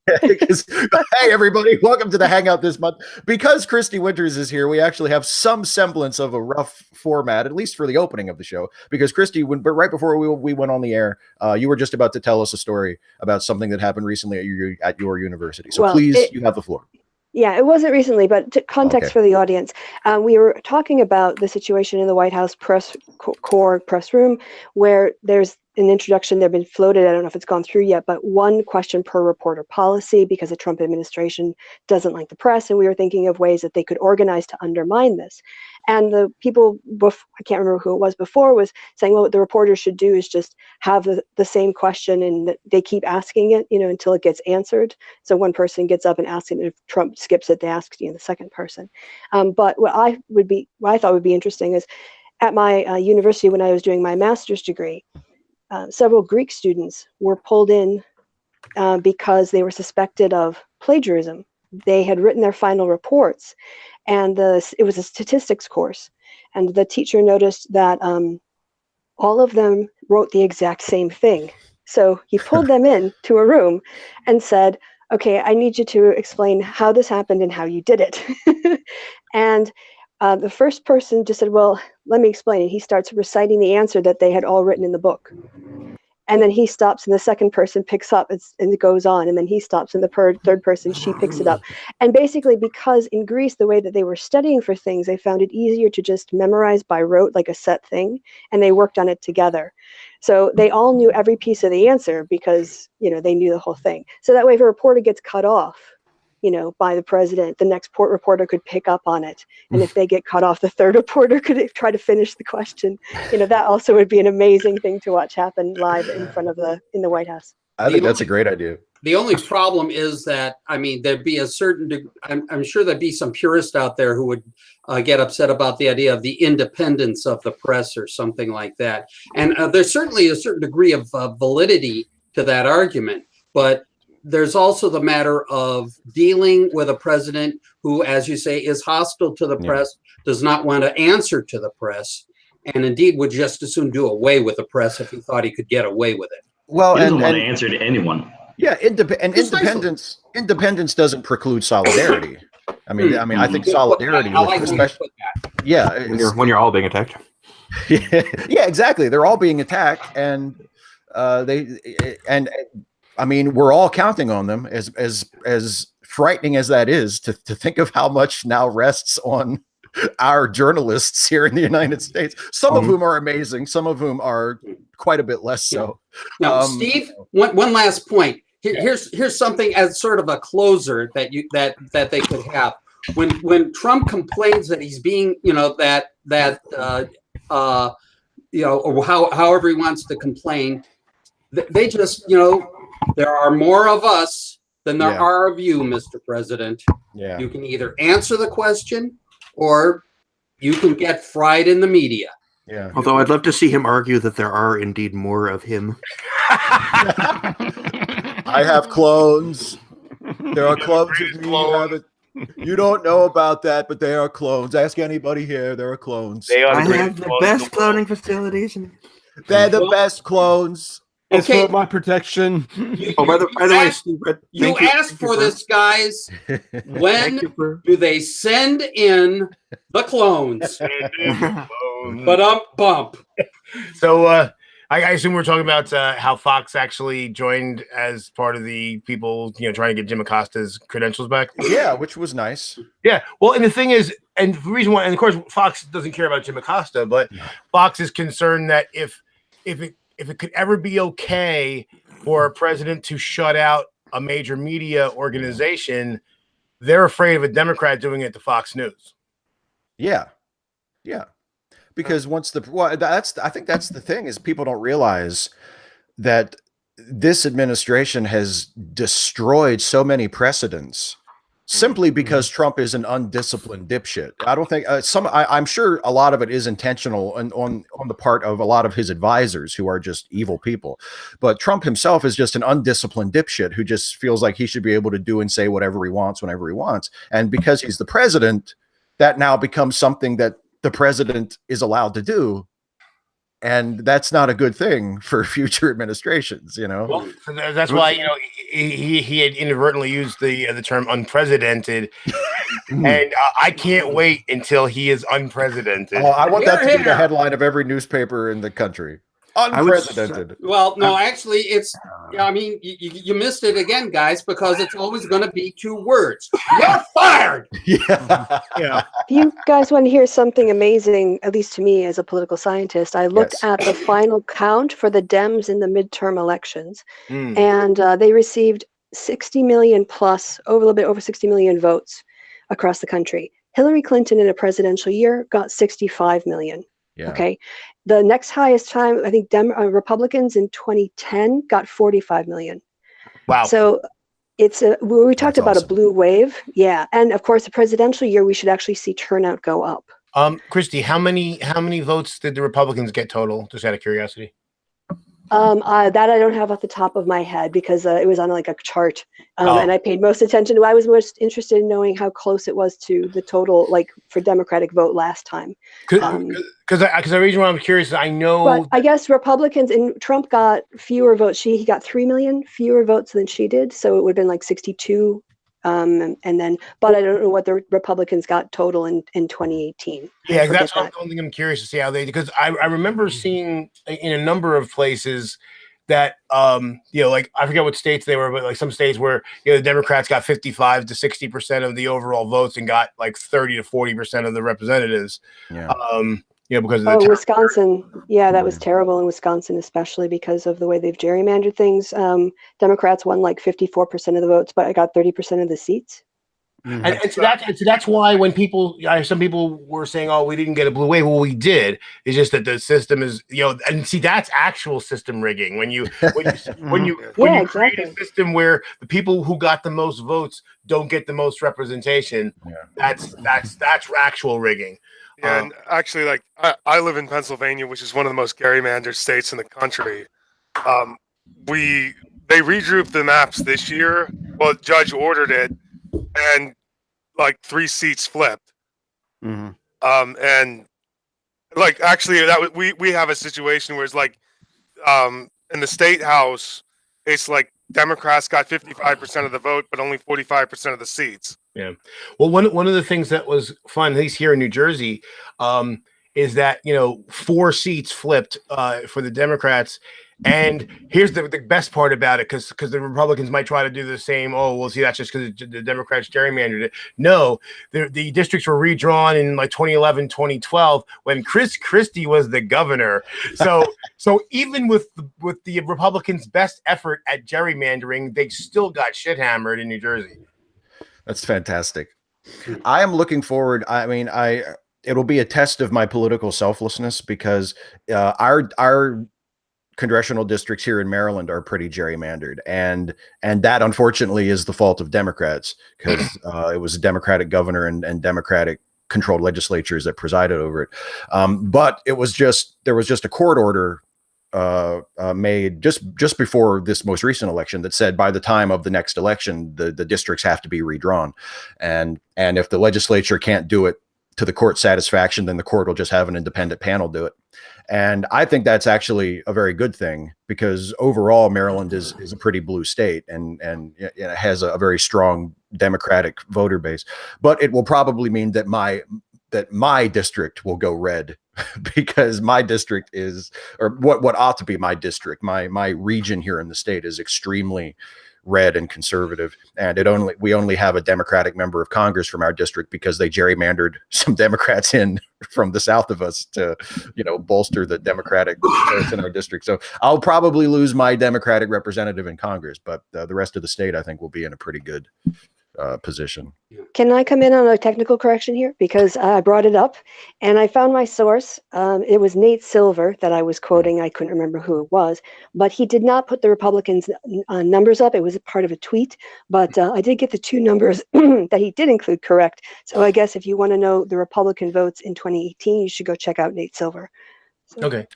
Hey, everybody, welcome to the Hangout this month. Because Christy Winters is here, we actually have some semblance of a rough format, at least for the opening of the show. Because Christy, but right before we went on the air, you were just about to tell us a story about something that happened recently at your university. So please, you have the floor. Yeah, it wasn't recently, but context for the audience. We were talking about the situation in the White House press room, where there's an introduction that had been floated. I don't know if it's gone through yet, but one question per reporter policy, because the Trump administration doesn't like the press. And we were thinking of ways that they could organize to undermine this. And the people, I can't remember who it was before, was saying, well, what the reporters should do is just have the same question, and they keep asking it, until it gets answered. So one person gets up and asks it, and if Trump skips it, they ask the second person. But what I thought would be interesting is, at my university when I was doing my master's degree, several Greek students were pulled in because they were suspected of plagiarism. They had written their final reports, and it was a statistics course, and the teacher noticed that all of them wrote the exact same thing. So he pulled them in to a room and said, okay, I need you to explain how this happened and how you did it. And the first person just said, well, let me explain it. He starts reciting the answer that they had all written in the book. And then he stops, and the second person picks up, and it goes on. And then he stops, and the third person, she picks it up. And basically, because in Greece, the way that they were studying for things, they found it easier to just memorize by rote, like a set thing, and they worked on it together. So they all knew every piece of the answer because, they knew the whole thing. So that way, if a reporter gets cut off, by the president, the next reporter could pick up on it. And if they get cut off, the third reporter could try to finish the question. That also would be an amazing thing to watch happen live in the White House. I think that's a great idea. The only problem is that, there'd be a certain, I'm sure there'd be some purists out there who would get upset about the idea of the independence of the press or something like that. And there's certainly a certain degree of validity to that argument, but there's also the matter of dealing with a president who, as you say, is hostile to the press, does not want to answer to the press, and indeed would just as soon do away with the press if he thought he could get away with it. Well, he doesn't want to answer to anyone. Yeah, independence doesn't preclude solidarity. I think solidarity, when you're all being attacked. Yeah, exactly. They're all being attacked, and we're all counting on them, as frightening as that is, to think of how much now rests on our journalists here in the United States, some of whom are amazing, some of whom are quite a bit less so. Now, Steve, one last point. Here's something as sort of a closer that they could have. When Trump complains that he's being, or however he wants to complain, they just, there are more of us than there are of you, Mr. President. Yeah. You can either answer the question or you can get fried in the media. Yeah. Although I'd love to see him argue that there are indeed more of him. I have clones. There are clones of me. You don't know about that, but they are clones. Ask anybody here. There are clones. I have the best cloning facilities. They're the best clones. It's for my protection. By the way, Steve, you asked for this, guys. When do they send in the clones? But bump. So I assume we're talking about how Fox actually joined as part of the people, trying to get Jim Acosta's credentials back. Yeah, which was nice. Yeah. Well, and the thing is, and the reason why, and of course, Fox doesn't care about Jim Acosta, but Fox is concerned that if it could ever be okay for a president to shut out a major media organization, they're afraid of a Democrat doing it to Fox News. Yeah. Because I think that's the thing, is people don't realize that this administration has destroyed so many precedents simply because Trump is an undisciplined dipshit. I don't think I'm sure a lot of it is intentional on the part of a lot of his advisors who are just evil people. But Trump himself is just an undisciplined dipshit who just feels like he should be able to do and say whatever he wants whenever he wants. And because he's the president, that now becomes something that the president is allowed to do. And that's not a good thing for future administrations, Well, that's why, he had inadvertently used the term unprecedented, and I can't wait until he is unprecedented. Oh, I want that to be the Here. headline of every newspaper in the country. Unprecedented. Well, no, actually, it's. I mean, you missed it again, guys, because it's always going to be 2 words. You're fired. Yeah. Yeah. If you guys want to hear something amazing, at least to me as a political scientist, I looked Yes. at the final count for the Dems in the midterm elections, Mm. and they received 60 million plus, over a little bit over 60 million votes across the country. Hillary Clinton in a presidential year got 65 million. Yeah. Okay. The next highest time, I think Republicans in 2010 got 45 million. Wow. So it's we talked That's about awesome. a blue wave. Yeah. And of course, the presidential year, we should actually see turnout go up. Christy, how many votes did the Republicans get total? Just out of curiosity. That I don't have off the top of my head because it was on like a chart, Oh. and I paid most attention. I was most interested in knowing how close it was to the total, like for Democratic vote last time. Because the reason why I'm curious is I know. But I guess Republicans and Trump got fewer votes. He got 3 million fewer votes than she did, so it would have been like 62. And then, but I don't know what the Republicans got total in 2018. Yeah, that's one thing I'm curious to see how they, because I remember seeing in a number of places that like I forget what states they were, but like some states where the Democrats got 55 to 60% of the overall votes and got like 30 to 40% of the representatives. Yeah. Because of the Wisconsin, that was terrible in Wisconsin, especially because of the way they've gerrymandered things. Democrats won like 54% of the votes, but I got 30% of the seats. And so that's why when some people were saying, "Oh, we didn't get a blue wave," well, we did. It's just that the system is, and see, that's actual system rigging. When you create a system where the people who got the most votes don't get the most representation, that's actual rigging. Yeah, and actually, like I live in Pennsylvania, which is one of the most gerrymandered states in the country. They redrew the maps this year. Well, the judge ordered it, and like 3 seats flipped. Mm-hmm. And like actually, we have a situation where it's like, in the state house, it's like Democrats got 55% of the vote, but only 45% of the seats. Yeah. Well, one of the things that was fun, at least here in New Jersey, is that 4 seats flipped for the Democrats. And here's the best part about it, because the Republicans might try to do the same. Oh, well, see, that's just because the Democrats gerrymandered it. No, the districts were redrawn in like 2011, 2012 when Chris Christie was the governor. So even with the Republicans' best effort at gerrymandering, they still got shit hammered in New Jersey. That's fantastic. I am looking forward. I mean, it'll be a test of my political selflessness because our congressional districts here in Maryland are pretty gerrymandered, and that unfortunately is the fault of Democrats because it was a Democratic governor and Democratic controlled legislatures that presided over it. But there was just a court order made just before this most recent election that said by the time of the next election, the districts have to be redrawn, and if the legislature can't do it to the court's satisfaction, then the court will just have an independent panel do it. And I think that's actually a very good thing because overall Maryland is a pretty blue state and it has a very strong Democratic voter base. But it will probably mean that my district will go red because my district is, or what ought to be my district, my region here in the state is extremely red and conservative, and we only have a Democratic member of Congress from our district because they gerrymandered some Democrats in from the south of us to bolster the Democratic votes in our district. So I'll probably lose my Democratic representative in Congress, but the rest of the state I think will be in a pretty good position. Can I come in on a technical correction here? Because I brought it up and I found my source. It was Nate Silver that I was quoting. I couldn't remember who it was, but he did not put the Republicans' numbers up. It was a part of a tweet, but I did get the 2 numbers that he did include correct. So I guess if you want to know the Republican votes in 2018, you should go check out Nate Silver. So. Okay.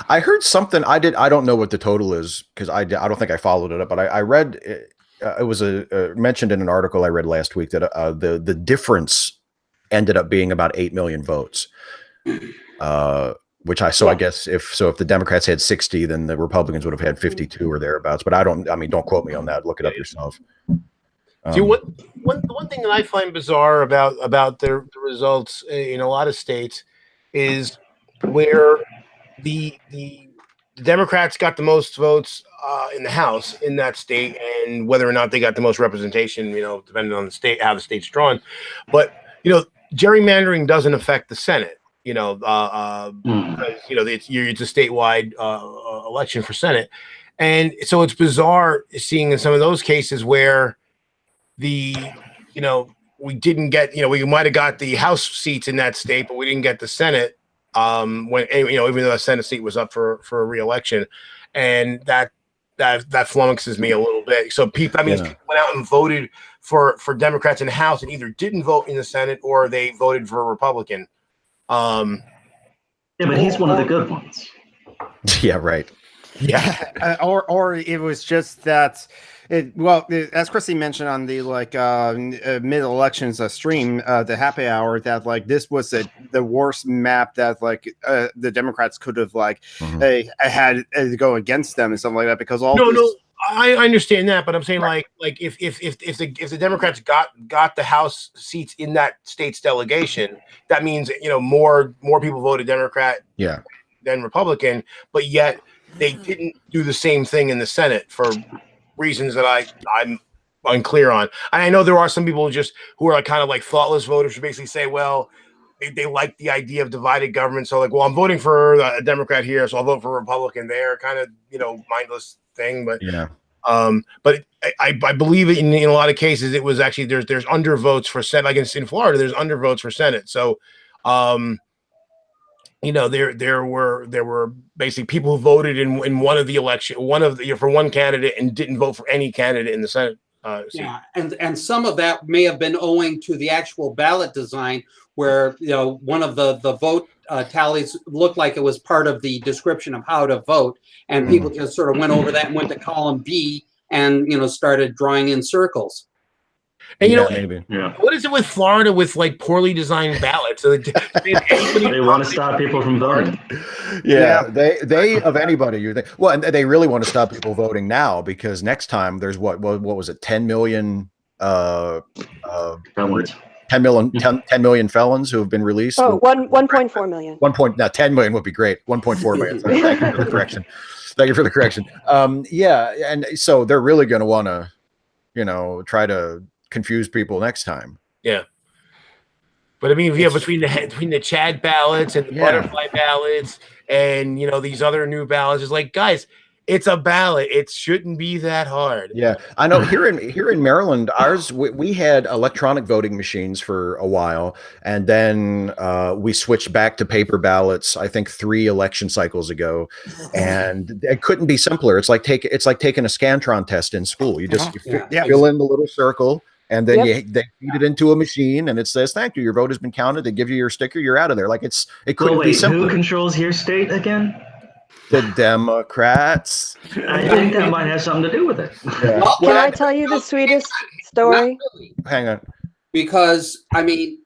I heard something. I don't know what the total is because I don't think I followed it up, but I read it was mentioned in an article I read last week that the difference ended up being about 8 million votes which I guess if the Democrats had 60, then the Republicans would have had 52 or thereabouts. But don't quote me on that. Look it up yourself. See, one thing that I find bizarre about the results in a lot of states is where the Democrats got the most votes in the House in that state, and whether or not they got the most representation, depending on the state, how the state's drawn. But gerrymandering doesn't affect the Senate. Because it's a statewide election for Senate, and so it's bizarre seeing in some of those cases where we didn't get, we might have got the House seats in that state, but we didn't get the Senate. When even though the Senate seat was up for a re-election, and that flummoxes me a little bit. So people went out and voted for Democrats in the House and either didn't vote in the Senate or they voted for a Republican. Yeah, but he's one of the good ones. Yeah, right. Yeah, or it was just that. As Christy mentioned on the mid-elections stream, the happy hour, that this was the worst map that the Democrats could have had to go against them and stuff like that, because I understand that, but I'm saying if the Democrats got the House seats in that state's delegation, that means more people voted Democrat than Republican, but yet they didn't do the same thing in the Senate for reasons that I'm unclear on. And I know there are some people who are kind of thoughtless voters who basically say, well, they like the idea of divided government. So I'm voting for a Democrat here, so I'll vote for a Republican there, kind of, mindless thing. But but I believe in a lot of cases it was actually there's undervotes for Senate. Like in Florida, there's undervotes for Senate. So there were basically people who voted in one of the election, for one candidate and didn't vote for any candidate in the Senate. And some of that may have been owing to the actual ballot design, where one of the vote tallies looked like it was part of the description of how to vote, and people just sort of went over that and went to column B and started drawing in circles. And maybe. What is it with Florida with poorly designed ballots? So they want to stop people from voting. They of anybody you think. Well, and they really want to stop people voting now, because next time there's what was it, 10 million Felons. 10 million felons who have been released. 1.4 million. 10 million would be great. 1.4 million. Thank you for the correction. And so they're really going to want to try to confuse people next time. Yeah. But I mean, between the Chad ballots and the butterfly ballots and these other new ballots, it's guys, it's a ballot. It shouldn't be that hard. Yeah, I know. Here in Maryland, we had electronic voting machines for a while, and then we switched back to paper ballots, I think 3 election cycles ago, and it couldn't be simpler. It's like taking a Scantron test in school. You just fill in the little circle, and then they feed it into a machine, and it says, "Thank you, your vote has been counted." They give you your sticker, you're out of there. It couldn't be simpler. Who controls your state again? The Democrats. I think that might have something to do with it. Yeah. Can I tell you the sweetest story? Really. Hang on. Because one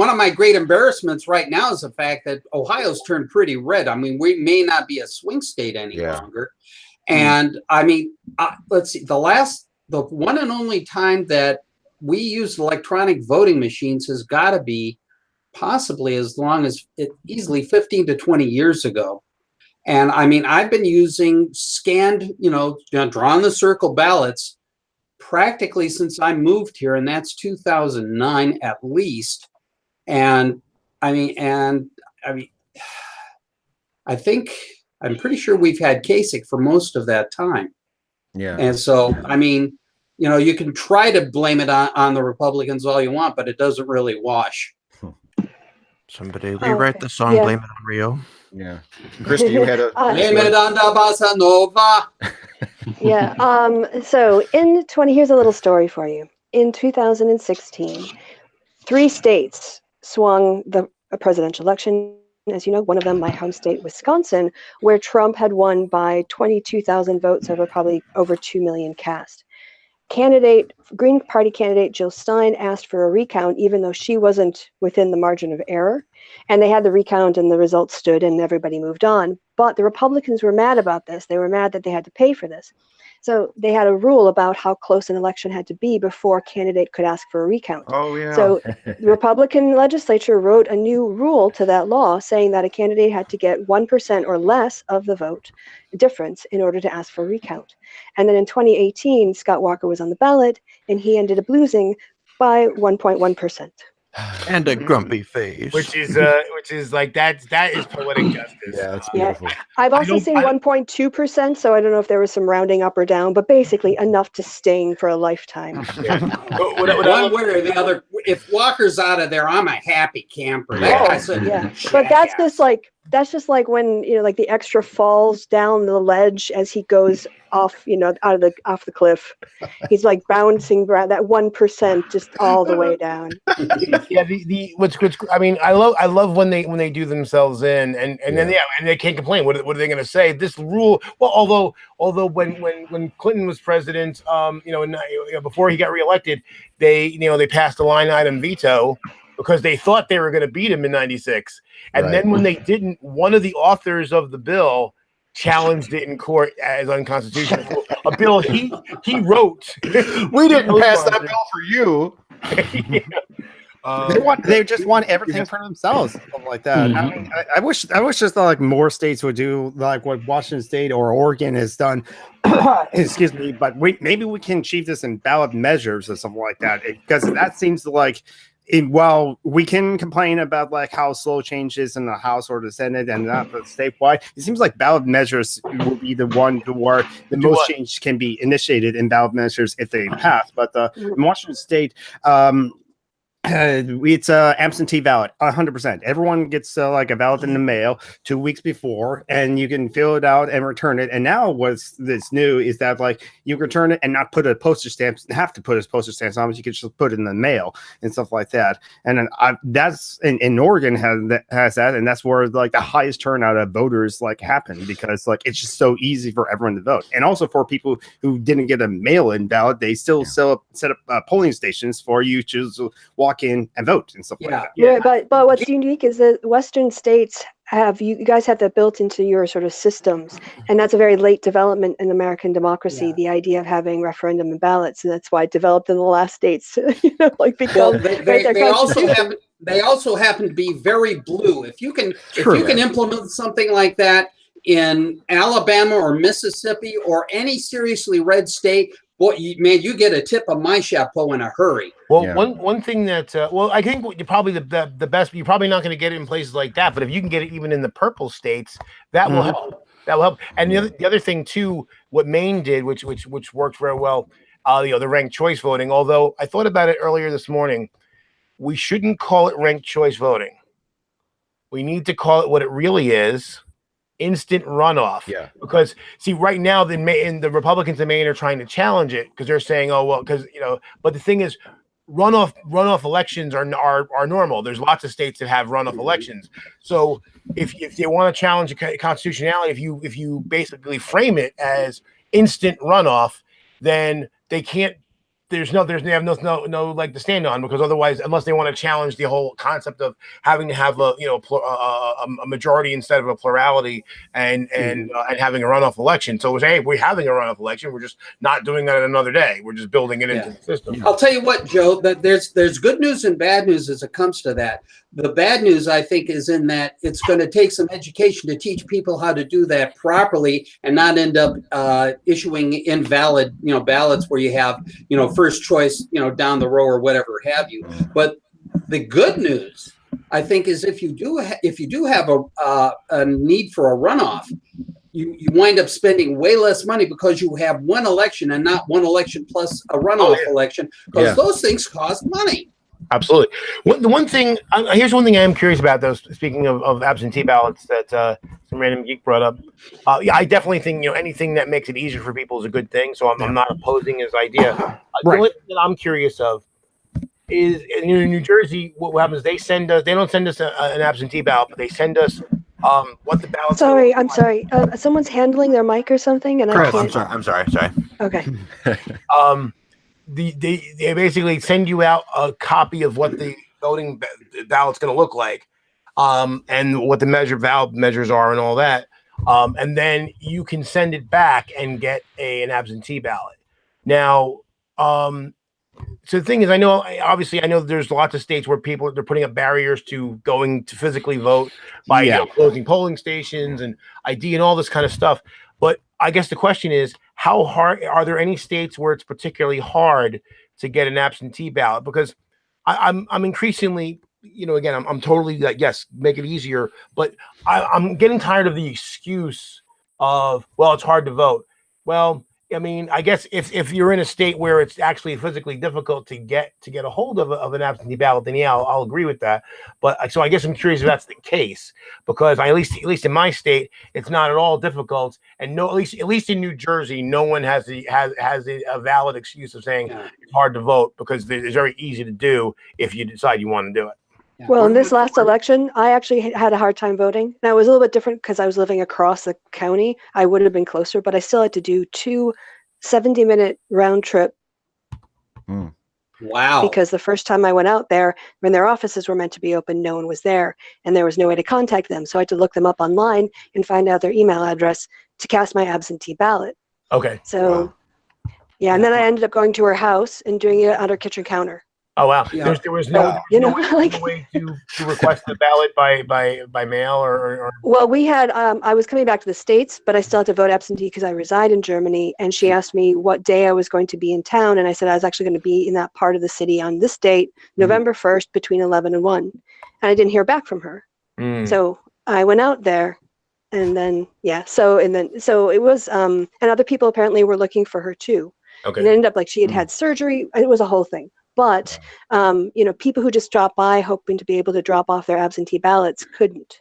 of my great embarrassments right now is the fact that Ohio's turned pretty red. I mean, we may not be a swing state any longer. And let's see, the one and only time that we used electronic voting machines has got to be possibly as long as easily 15 to 20 years ago. And I've been using scanned, drawing the circle ballots practically since I moved here, and that's 2009 at least. And I think I'm pretty sure we've had Kasich for most of that time. Yeah. And so, you can try to blame it on the Republicans all you want, but it doesn't really wash. Somebody rewrite the song, Blame It on Rio. Yeah. Christy, you had a... Blame it on the bossa nova. Yeah. So here's a little story for you. In 2016, 3 states swung the presidential election. As you know, one of them, my home state, Wisconsin, where Trump had won by 22,000 votes over probably over 2 million cast. Green Party candidate Jill Stein asked for a recount, even though she wasn't within the margin of error. And they had the recount and the results stood and everybody moved on. But the Republicans were mad about this. They were mad that they had to pay for this. So they had a rule about how close an election had to be before a candidate could ask for a recount. Oh yeah. So the Republican legislature wrote a new rule to that law saying that a candidate had to get 1% or less of the vote difference in order to ask for a recount. And then in 2018, Scott Walker was on the ballot and he ended up losing by 1.1%. And a grumpy face. Which is like that is poetic justice. Yeah, it's beautiful. I've also seen 1.2%, so I don't know if there was some rounding up or down, but basically enough to sting for a lifetime. One way or the other. If Walker's out of there, I'm a happy camper. That guy said, But that's just like when like the extra falls down the ledge as he goes off, off the cliff. He's like bouncing that 1% just all the way down. Yeah, what's I mean, I love when they do themselves in and then and they can't complain. What are they going to say? This rule, well, although when Clinton was president, before he got reelected, they passed a line item veto because they thought they were going to beat him in '96, and then when they didn't, one of the authors of the bill challenged it in court as unconstitutional. A bill he wrote. We didn't pass that bill for you. They just want everything for themselves, something like that. I mean, I wish just like more states would do like what Washington State or Oregon has done. Excuse me, but maybe we can achieve this in ballot measures or something like that, because that seems to like. While we can complain about like how slow change is in the House or the Senate and not the statewide, it seems like ballot measures will be the one where the most change can be initiated in ballot measures if they pass. But in Washington State, it's absentee ballot 100%. Everyone gets like a ballot in the mail 2 weeks before, and you can fill it out and return it. And now what's this new is that like you return it and not put a postage stamp, have to put a postage stamp on it. You can just put it in the mail and stuff like that. And then that's in Oregon has that, and that's where like the highest turnout of voters like happen, because like it's just so easy for everyone to vote. And also for people who didn't get a mail-in ballot, they still set up polling stations for you to walk in and vote and stuff like that. Yeah, but what's unique is that Western states you guys have that built into your sort of systems, and that's a very late development in American democracy. The idea of having referendum and ballots, and that's why it developed in the last states. Become they also happen to be very blue. If you can implement something like that in Alabama or Mississippi or any seriously red state, boy, you get a tip of my chapeau in a hurry. Well, one thing that I think you're probably the best. You're probably not going to get it in places like that, but if you can get it even in the purple states, that will help. That will help. And the other thing too, what Maine did, which worked very well, the ranked choice voting. Although I thought about it earlier this morning, we shouldn't call it ranked choice voting. We need to call it what it really is. Instant runoff. Yeah. Because see, right now the Republicans in Maine are trying to challenge it because they're saying, oh well, because but the thing is, runoff elections are normal. There's lots of states that have runoff elections. So if they want to challenge the constitutionality, if you basically frame it as instant runoff, then they can't. They have no leg to stand on, because otherwise, unless they want to challenge the whole concept of having to have a majority instead of a plurality and having a runoff election. So we're having a runoff election. We're just not doing that another day. We're just building it into the system. I'll tell you what, Joe, that there's good news and bad news as it comes to that. The bad news, I think, is in that it's going to take some education to teach people how to do that properly and not end up issuing invalid, ballots where you have, first choice, down the row or whatever have you. But the good news, I think, is if you do have a need for a runoff, you wind up spending way less money because you have one election and not one election plus a runoff election, because those things cost money. Absolutely. Here's one thing I am curious about, though. Speaking of absentee ballots, that some random geek brought up. I definitely think anything that makes it easier for people is a good thing. So I'm not opposing his idea. The only thing that I'm curious of is in New Jersey, what happens? They don't send us an absentee ballot, but they send us what the ballot. Sorry, I'm sorry. Someone's handling their mic or something, and Chris, I can't. I'm sorry. Okay. they basically send you out a copy of what the voting ballot's going to look like, and what the ballot measures are and all that, and then you can send it back and get an absentee ballot. Now, so the thing is, I know there's lots of states where they're putting up barriers to going to physically vote by closing polling stations and ID and all this kind of stuff. But I guess the question is, how hard are there any states where it's particularly hard to get an absentee ballot? Because I'm increasingly, again, I'm totally like, yes, make it easier, but I'm getting tired of the excuse of, well, it's hard to vote. Well, I mean, I guess if you're in a state where it's actually physically difficult to get a hold of an absentee ballot, then yeah, I'll agree with that. But so I guess I'm curious if that's the case, because at least in my state, it's not at all difficult, and at least in New Jersey, no one has a valid excuse of saying it's hard to vote, because it's very easy to do if you decide you want to do it. Well, in this last election, I actually had a hard time voting. Now, it was a little bit different because I was living across the county. I would have been closer, but I still had to do 2 70-minute round trip. Wow. Because the first time I went out there, when their offices were meant to be open, no one was there, and there was no way to contact them. So I had to look them up online and find out their email address to cast my absentee ballot. Okay. So, yeah, and then I ended up going to her house and doing it on her kitchen counter. Oh wow! Yeah. There was no way to request the ballot by mail or. Well, we had. I was coming back to the States, but I still had to vote absentee because I reside in Germany. And she asked me what day I was going to be in town, and I said I was actually going to be in that part of the city on this date, November 1st, between 11 and 1. And I didn't hear back from her. So I went out there, and then So it was. And other people apparently were looking for her too. Okay. And it ended up like she had surgery. It was a whole thing. But, people who just drop by hoping to be able to drop off their absentee ballots couldn't.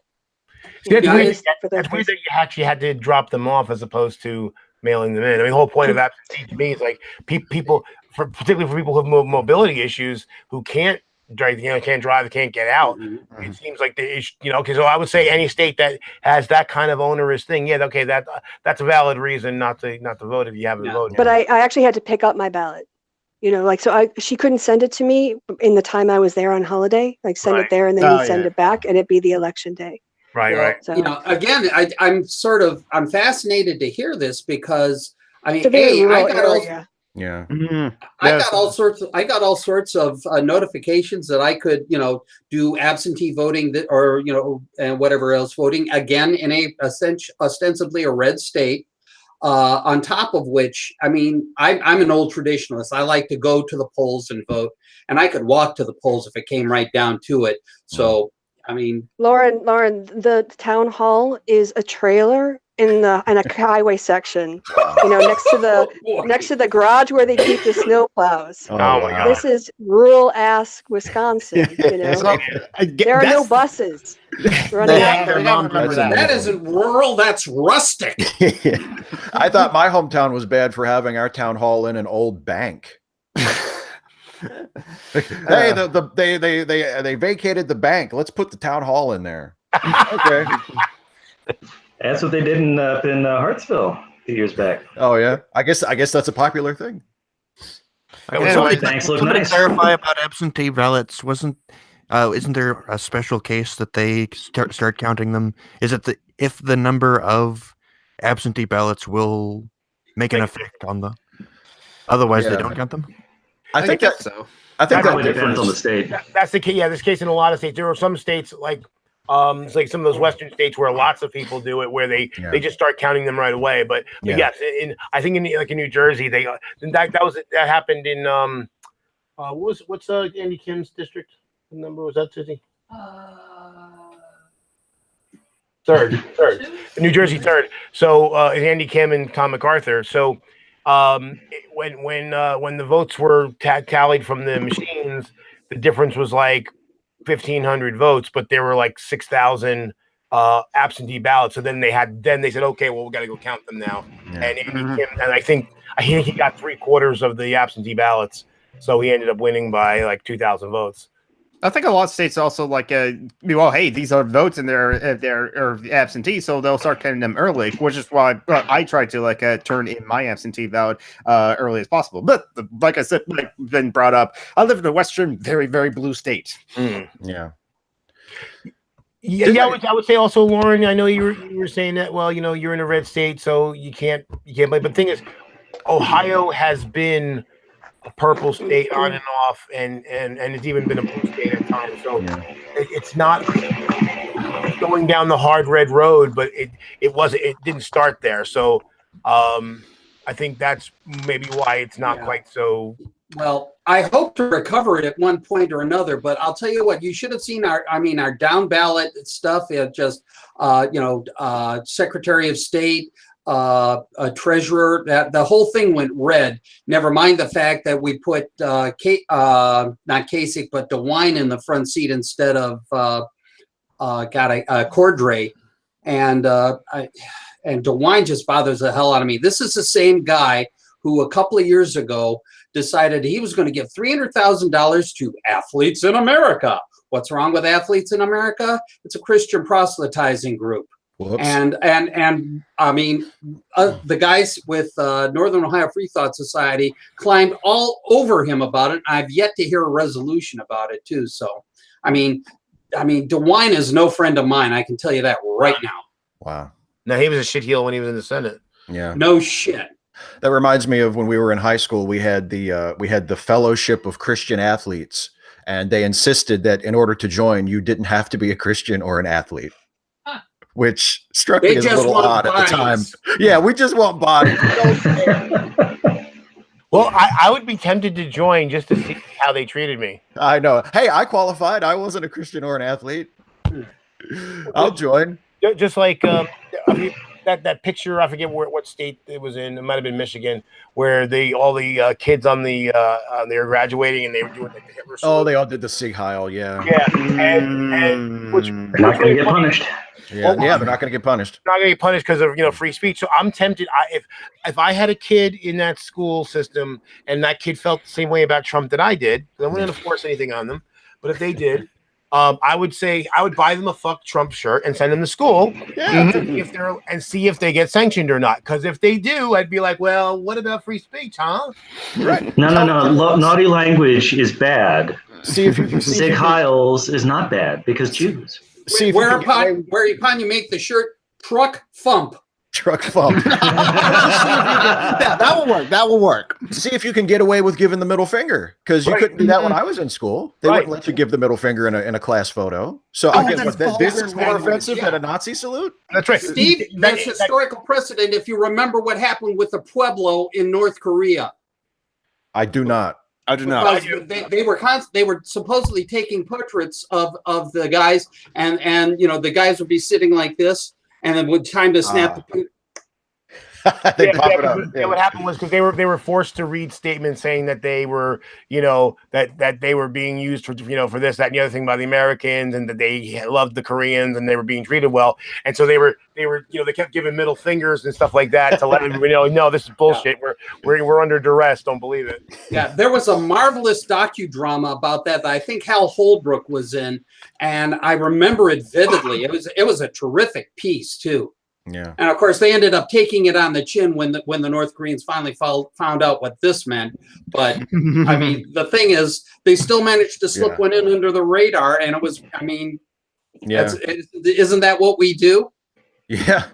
That's weird that you actually had to drop them off as opposed to mailing them in. I mean, the whole point of absentee to me is like people, particularly for people who have mobility issues, who can't drive, can't drive, can't get out. It seems like because I would say any state that has that kind of onerous thing, that's a valid reason not to vote if you haven't voted. But I actually had to pick up my ballot. She couldn't send it to me in the time I was there on holiday, send it there and then send it back and it'd be the election day. Right. So, again, I'm fascinated to hear this because I mean, I got all sorts of notifications that I could, do absentee voting and whatever else voting again in ostensibly a red state. On top of which, I mean, I'm an old traditionalist. I like to go to the polls and vote, and I could walk to the polls if it came right down to it. So, I mean, Lauren, the town hall is a trailer in a highway section, next to the garage where they keep the snow plows. Oh my God. This is rural ass Wisconsin. There are no buses running out there. That isn't rural. That's rustic. I thought my hometown was bad for having our town hall in an old bank. Hey, they vacated the bank. Let's put the town hall in there. Okay. That's what they did in Hartsville a few years back. Oh yeah, I guess that's a popular thing. Somebody clarify about absentee ballots. Isn't there a special case that they start counting them? Is it if the number of absentee ballots will make an effect on the? Otherwise, they don't count them. I think that so. I think that depends on the state. That's the case. Yeah, this case in a lot of states. There are some states it's like some of those Western states where lots of people do it, where they just start counting them right away. But yes, I think in New Jersey, that happened in what's Andy Kim's district? What number was that, Susie? Third. New Jersey third. So Andy Kim and Tom MacArthur. So when the votes were tallied from the machines, the difference was like 1,500 votes, but there were like 6,000 absentee ballots. So then they said, okay, well, we got to go count them now. And Andy Kim, and I think he got 3/4 of the absentee ballots, so he ended up winning by like 2,000 votes. I think a lot of states also like, well, hey, these are votes and they're absentee, so they'll start counting them early, which is why I try to like turn in my absentee ballot early as possible. But like I said, like been brought up, I live in a western, very very blue state. Yeah. Yeah, I would say also, Lauren. I know you were saying that. Well, you're in a red state, so you can't play. But the thing is, Ohio has been a purple state on and off, and it's even been a blue state at times. So it's not going down the hard red road, but it didn't start there. So I think that's maybe why it's not quite so. Well, I hope to recover it at one point or another, but I'll tell you what, you should have seen our down ballot stuff. Just, Secretary of State, Treasurer, that the whole thing went red. Never mind the fact that we put, not Kasich, but DeWine in the front seat instead of, Cordray. And DeWine just bothers the hell out of me. This is the same guy who a couple of years ago decided he was going to give $300,000 to Athletes in America. What's wrong with Athletes in America? It's a Christian proselytizing group. Whoops. And I mean, the guys with Northern Ohio Free Thought Society climbed all over him about it. I've yet to hear a resolution about it too. So, I mean, DeWine is no friend of mine. I can tell you that right now. Wow. No, he was a shitheel when he was in the Senate. Yeah. No shit. That reminds me of when we were in high school. We had the Fellowship of Christian Athletes, and they insisted that in order to join, you didn't have to be a Christian or an athlete, which struck me as a little odd at the time. Yeah, we just want bodies. Well, I would be tempted to join just to see how they treated me. I know. Hey, I qualified. I wasn't a Christian or an athlete. I'll join. Just like that picture, I forget what state it was in. It might have been Michigan, where all the kids on they were graduating and they were doing like the Hitler salute. Oh, they all did the Sig Heil, yeah. Yeah, and which they're not going to get punished. Yeah, they're not going to get punished. Not going to get punished because of free speech. So I'm tempted. If I had a kid in that school system and that kid felt the same way about Trump that I did, I wouldn't force anything on them. But if they did, I would say I would buy them a "fuck Trump" shirt and send them to school, and see if they get sanctioned or not. Because if they do, I'd be like, well, what about free speech, huh? Right. No. Naughty language is bad. See if you Sig Heils is not bad because Jews. See if whereupon you make the shirt truck thump. Truck thump. Yeah, that will work. That will work. See if you can get away with giving the middle finger, because you couldn't do that when I was in school. They wouldn't let you give the middle finger in a class photo. So I guess this is more offensive than a Nazi salute. That's right, Steve. There's historical precedent. If you remember what happened with the Pueblo in North Korea. I do not. I do not. They were supposedly taking portraits of the guys, and the guys would be sitting like this, and then would time to snap the. What happened was because they were forced to read statements saying that they were, that they were being used for, for this, that, and the other thing by the Americans, and that they loved the Koreans and they were being treated well, and so they kept giving middle fingers and stuff like that to let everybody know, no, this is bullshit. We're under duress. Don't believe it. Yeah, there was a marvelous docudrama about that I think Hal Holbrook was in, and I remember it vividly. It was a terrific piece too. Yeah. And of course, they ended up taking it on the chin when the North Koreans finally found out what this meant. But I mean, the thing is, they still managed to slip one in under the radar, and it was. I mean, isn't that what we do? Yeah,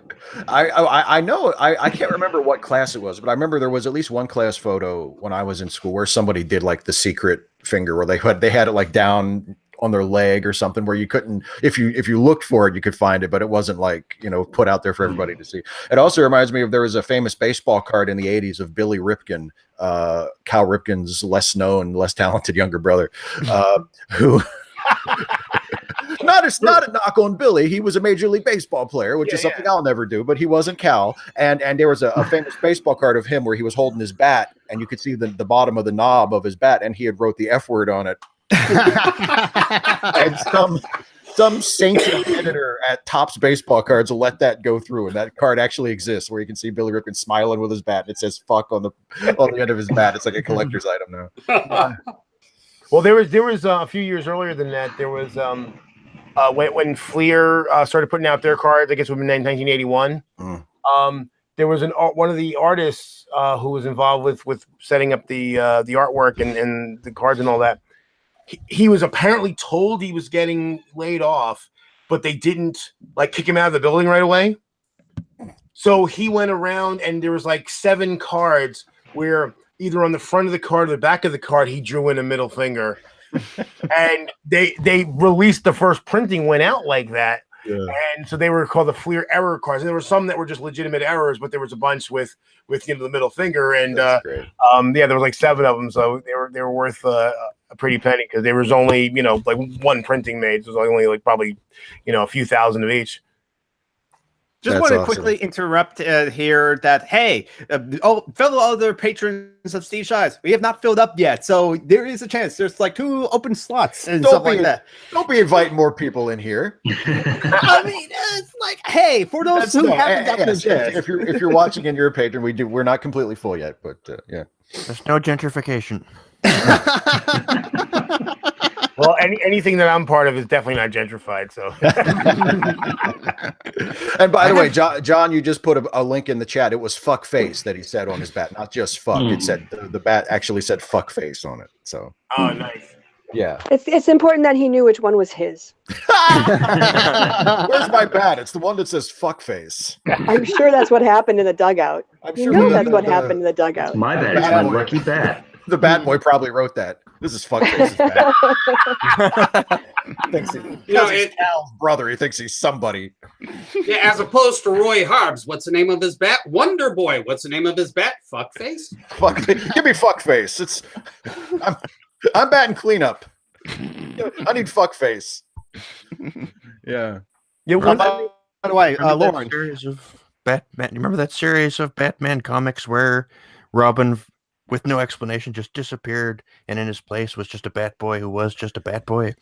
I know. I can't remember what class it was, but I remember there was at least one class photo when I was in school where somebody did like the secret finger, where they had it like down on their leg or something, where you couldn't, if you looked for it, you could find it, but it wasn't like, put out there for everybody to see. It also reminds me of, there was a famous baseball card in the 80s of Billy Ripken, Cal Ripken's less known, less talented younger brother, who not a knock on Billy. He was a Major League Baseball player, which is something I'll never do, but he wasn't Cal. And there was a famous baseball card of him where he was holding his bat, and you could see the bottom of the knob of his bat, and he had wrote the F word on it. And some saintly editor at Topps Baseball Cards will let that go through, and that card actually exists, where you can see Billy Ripken smiling with his bat, and it says "fuck" on the end of his bat. It's like a collector's item now. Well, there was a few years earlier than that. There was when Fleer started putting out their cards. I guess it would have been 1981. There was one of the artists who was involved with setting up the artwork and the cards and all that. He was apparently told he was getting laid off, but they didn't kick him out of the building right away. So he went around and there was 7 cards where either on the front of the card or the back of the card he drew in a middle finger. And they released the first printing went out like that. Yeah. And so they were called the Fleer error cards. And there were some that were just legitimate errors, but there was a bunch with the middle finger. And there was 7 of them, so they were worth a pretty penny because there was only one printing made. So it was only probably a few thousand of each. Just want to quickly interrupt here that, hey, fellow other patrons of Steve Shives, we have not filled up yet. So there is a chance. There's 2 open slots and stuff like that. Don't be inviting more people in here. I mean, it's hey, for those who haven't gotten a chance. If you're watching and you're a patron, we're not completely full yet, but yeah. There's no gentrification. Well, anything that I'm part of is definitely not gentrified. So, and by the way, John, you just put a link in the chat. It was "fuck face" that he said on his bat, not just "fuck." It said the bat actually said "fuck face" on it. So, oh, nice. Yeah, it's important that he knew which one was his. Where's my bat? It's the one that says "fuck face." I'm sure that's what happened in the dugout. I'm sure that's what happened in the dugout. It's my bat. It's my lucky bat. The bat boy probably wrote that. This is fuck face's bat. Thinks he's Cal's brother. He thinks he's somebody. Yeah, as opposed to Roy Harbs. What's the name of his bat? Wonder Boy. What's the name of his bat? Fuckface. Give me fuck face. I'm batting cleanup. I need fuck face. Yeah. By the way, Lauren. Series of Batman. You remember that series of Batman comics where Robin, with no explanation, just disappeared, and in his place was just a bat boy who was just a bat boy?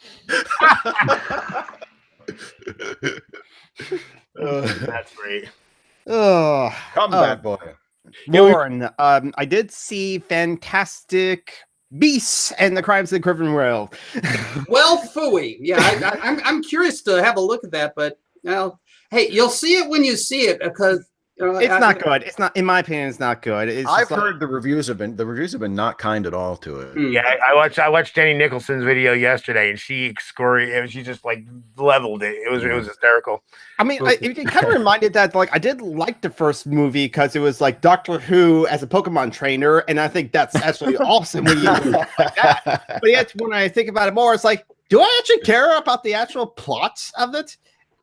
That's great. Come, bat boy. Lauren, I did see Fantastic Beasts and the Crimes of the Criminal World. Well, phooey. Yeah, I'm curious to have a look at that, but hey, you'll see it when you see it because. It's not good. It's not, in my opinion, it's not good. I've heard the reviews have been not kind at all to it. Yeah, I watched Jenny Nicholson's video yesterday, and she just leveled it. It was hysterical. I mean, it kind of reminded that I did like the first movie because it was Doctor Who as a Pokemon trainer, and I think that's actually awesome when you like that. But yet, when I think about it more, it's do I actually care about the actual plots of it?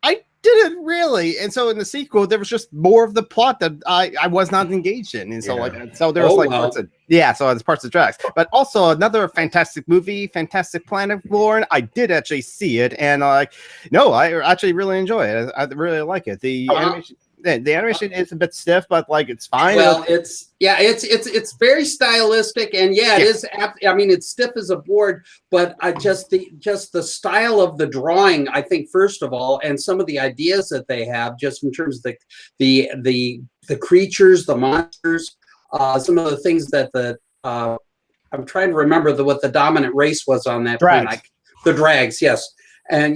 I didn't really, and so in the sequel there was just more of the plot that I was not engaged in, and so so there was parts of so it's parts of tracks, but also another fantastic movie, Fantastic Planet, Lauren. I did actually see it, and I actually really enjoy it. I really like it. The animation is a bit stiff, but it's fine. Well, it's very stylistic, and it is. I mean, it's stiff as a board, but just the style of the drawing, I think, first of all, and some of the ideas that they have, just in terms of the creatures, the monsters, some of the things that I'm trying to remember what the dominant race was on that planet. The drags, yes, and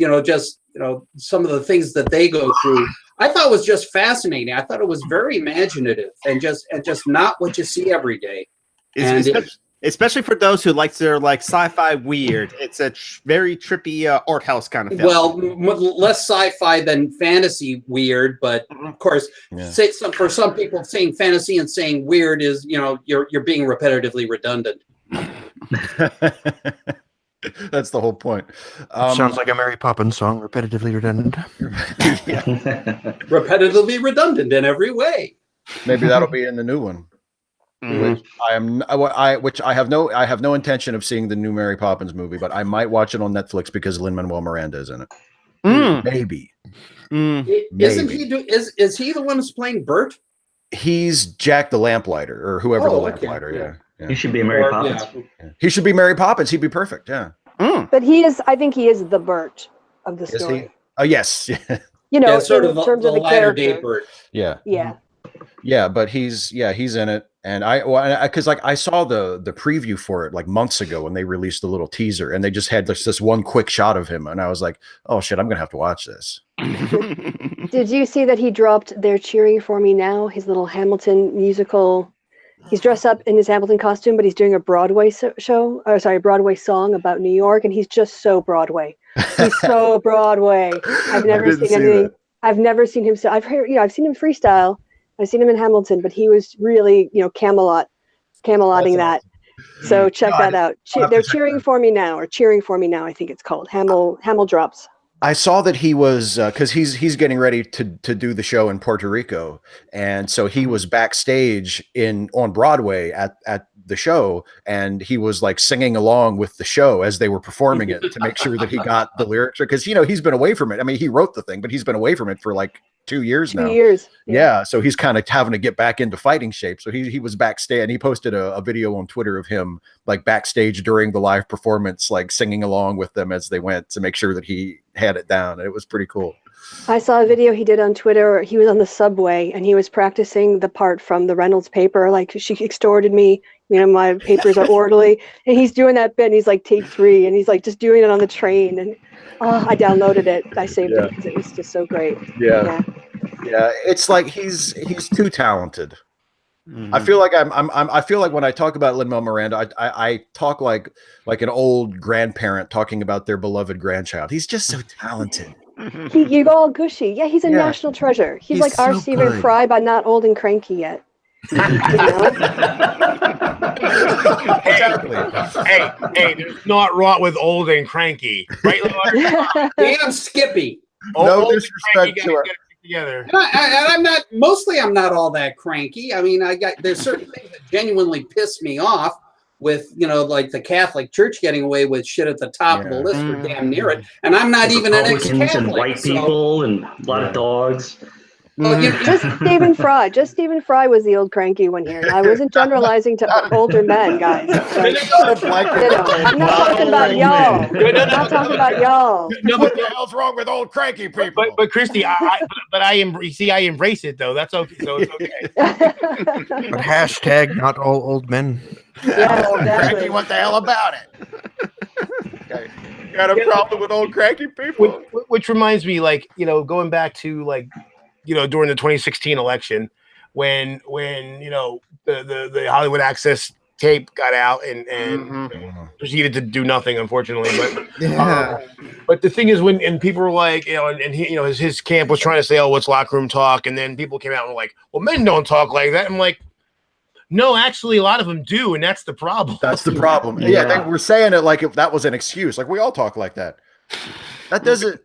some of the things that they go through. I thought it was just fascinating. I thought it was very imaginative and just not what you see every day. Especially for those who like their sci-fi weird. It's a very trippy art house kind of film. Well, less sci-fi than fantasy weird, but of course, for some people, saying fantasy and saying weird is you're being repetitively redundant. That's the whole point. Sounds like a Mary Poppins song, repetitively redundant. Repetitively redundant in every way. Maybe that'll be in the new one. Which I have no intention of seeing the new Mary Poppins movie, but I might watch it on Netflix because Lin-Manuel Miranda is in it. Maybe. Isn't he? Is he the one who's playing Bert? He's Jack the Lamplighter, or whoever the Lamplighter. Yeah. He should be Mary Poppins. Yeah. He should be Mary Poppins. He'd be perfect. Yeah. But I think he is the Bert of the story. He? Oh, yes. Sort of in terms of the character. Day Bert. Yeah. Yeah. Yeah, but he's in it. And because like I saw the preview for it like months ago when they released the little teaser, and they just had this one quick shot of him, and I was like, oh shit, I'm gonna have to watch this. Did you see that he dropped "They're Cheering for Me Now," his little Hamilton musical? He's dressed up in his Hamilton costume, but he's doing a Broadway Broadway song about New York, and he's just so Broadway. He's so Broadway. I've never seen anything. I've never seen him. I've heard, I've seen him freestyle. I've seen him in Hamilton, but he was really, camelotting that. So check that out. They're cheering for me now, or cheering for me now. I think it's called Hamil drops. I saw that he was because he's getting ready to do the show in Puerto Rico, and so he was backstage on Broadway at the show, and he was like singing along with the show as they were performing it to make sure that he got the lyrics, because he's been away from it. I mean, he wrote the thing, but he's been away from it for like 2 years now. 2 years. Yeah, so he's kind of having to get back into fighting shape. So he was backstage, and he posted a video on Twitter of him like backstage during the live performance, like singing along with them as they went to make sure that he had it down. And it was pretty cool. I saw a video he did on Twitter. He was on the subway and he was practicing the part from the Reynolds paper. Like, she extorted me, my papers are orderly. And he's doing that bit, and he's like take 3, and he's like just doing it on the train. And I downloaded it. I saved it because it was just so great. Yeah. It's like he's too talented. Mm-hmm. I feel like when I talk about Lin-Manuel Miranda, I talk like an old grandparent talking about their beloved grandchild. He's just so talented. You go all gushy. Yeah, he's a national treasure. He's like our Stephen Fry, but not old and cranky yet. Exactly. Hey, there's not wrong with old and cranky, right? Damn Skippy. No disrespect to her. Together. And I'm not all that cranky. I mean, there's certain things that genuinely piss me off with, like the Catholic Church getting away with shit at the top of the list or damn near it. And I'm not even an ex-Catholic. And white people and a lot of dogs. Well, just Stephen Fry. Just Stephen Fry was the old cranky one here. I wasn't generalizing to older men, guys. I'm not talking about y'all. I'm not talking about y'all. No, what the hell's wrong with old cranky people? But Christy, I embrace it though. That's okay. So it's okay. But hashtag not all old men. Yeah, exactly. Cranky, what the hell about it? Okay. Got a problem with old cranky people. Which reminds me, going back to during the 2016 election, when the Hollywood Access tape got out and proceeded to do nothing, unfortunately. But the thing is, when people were like, and he, his camp was trying to say, oh, what's locker room talk, and then people came out and were like, well, men don't talk like that. I'm like, no, actually, a lot of them do, and that's the problem. That's the problem. Yeah, they were saying it like if that was an excuse. Like, we all talk like that. That doesn't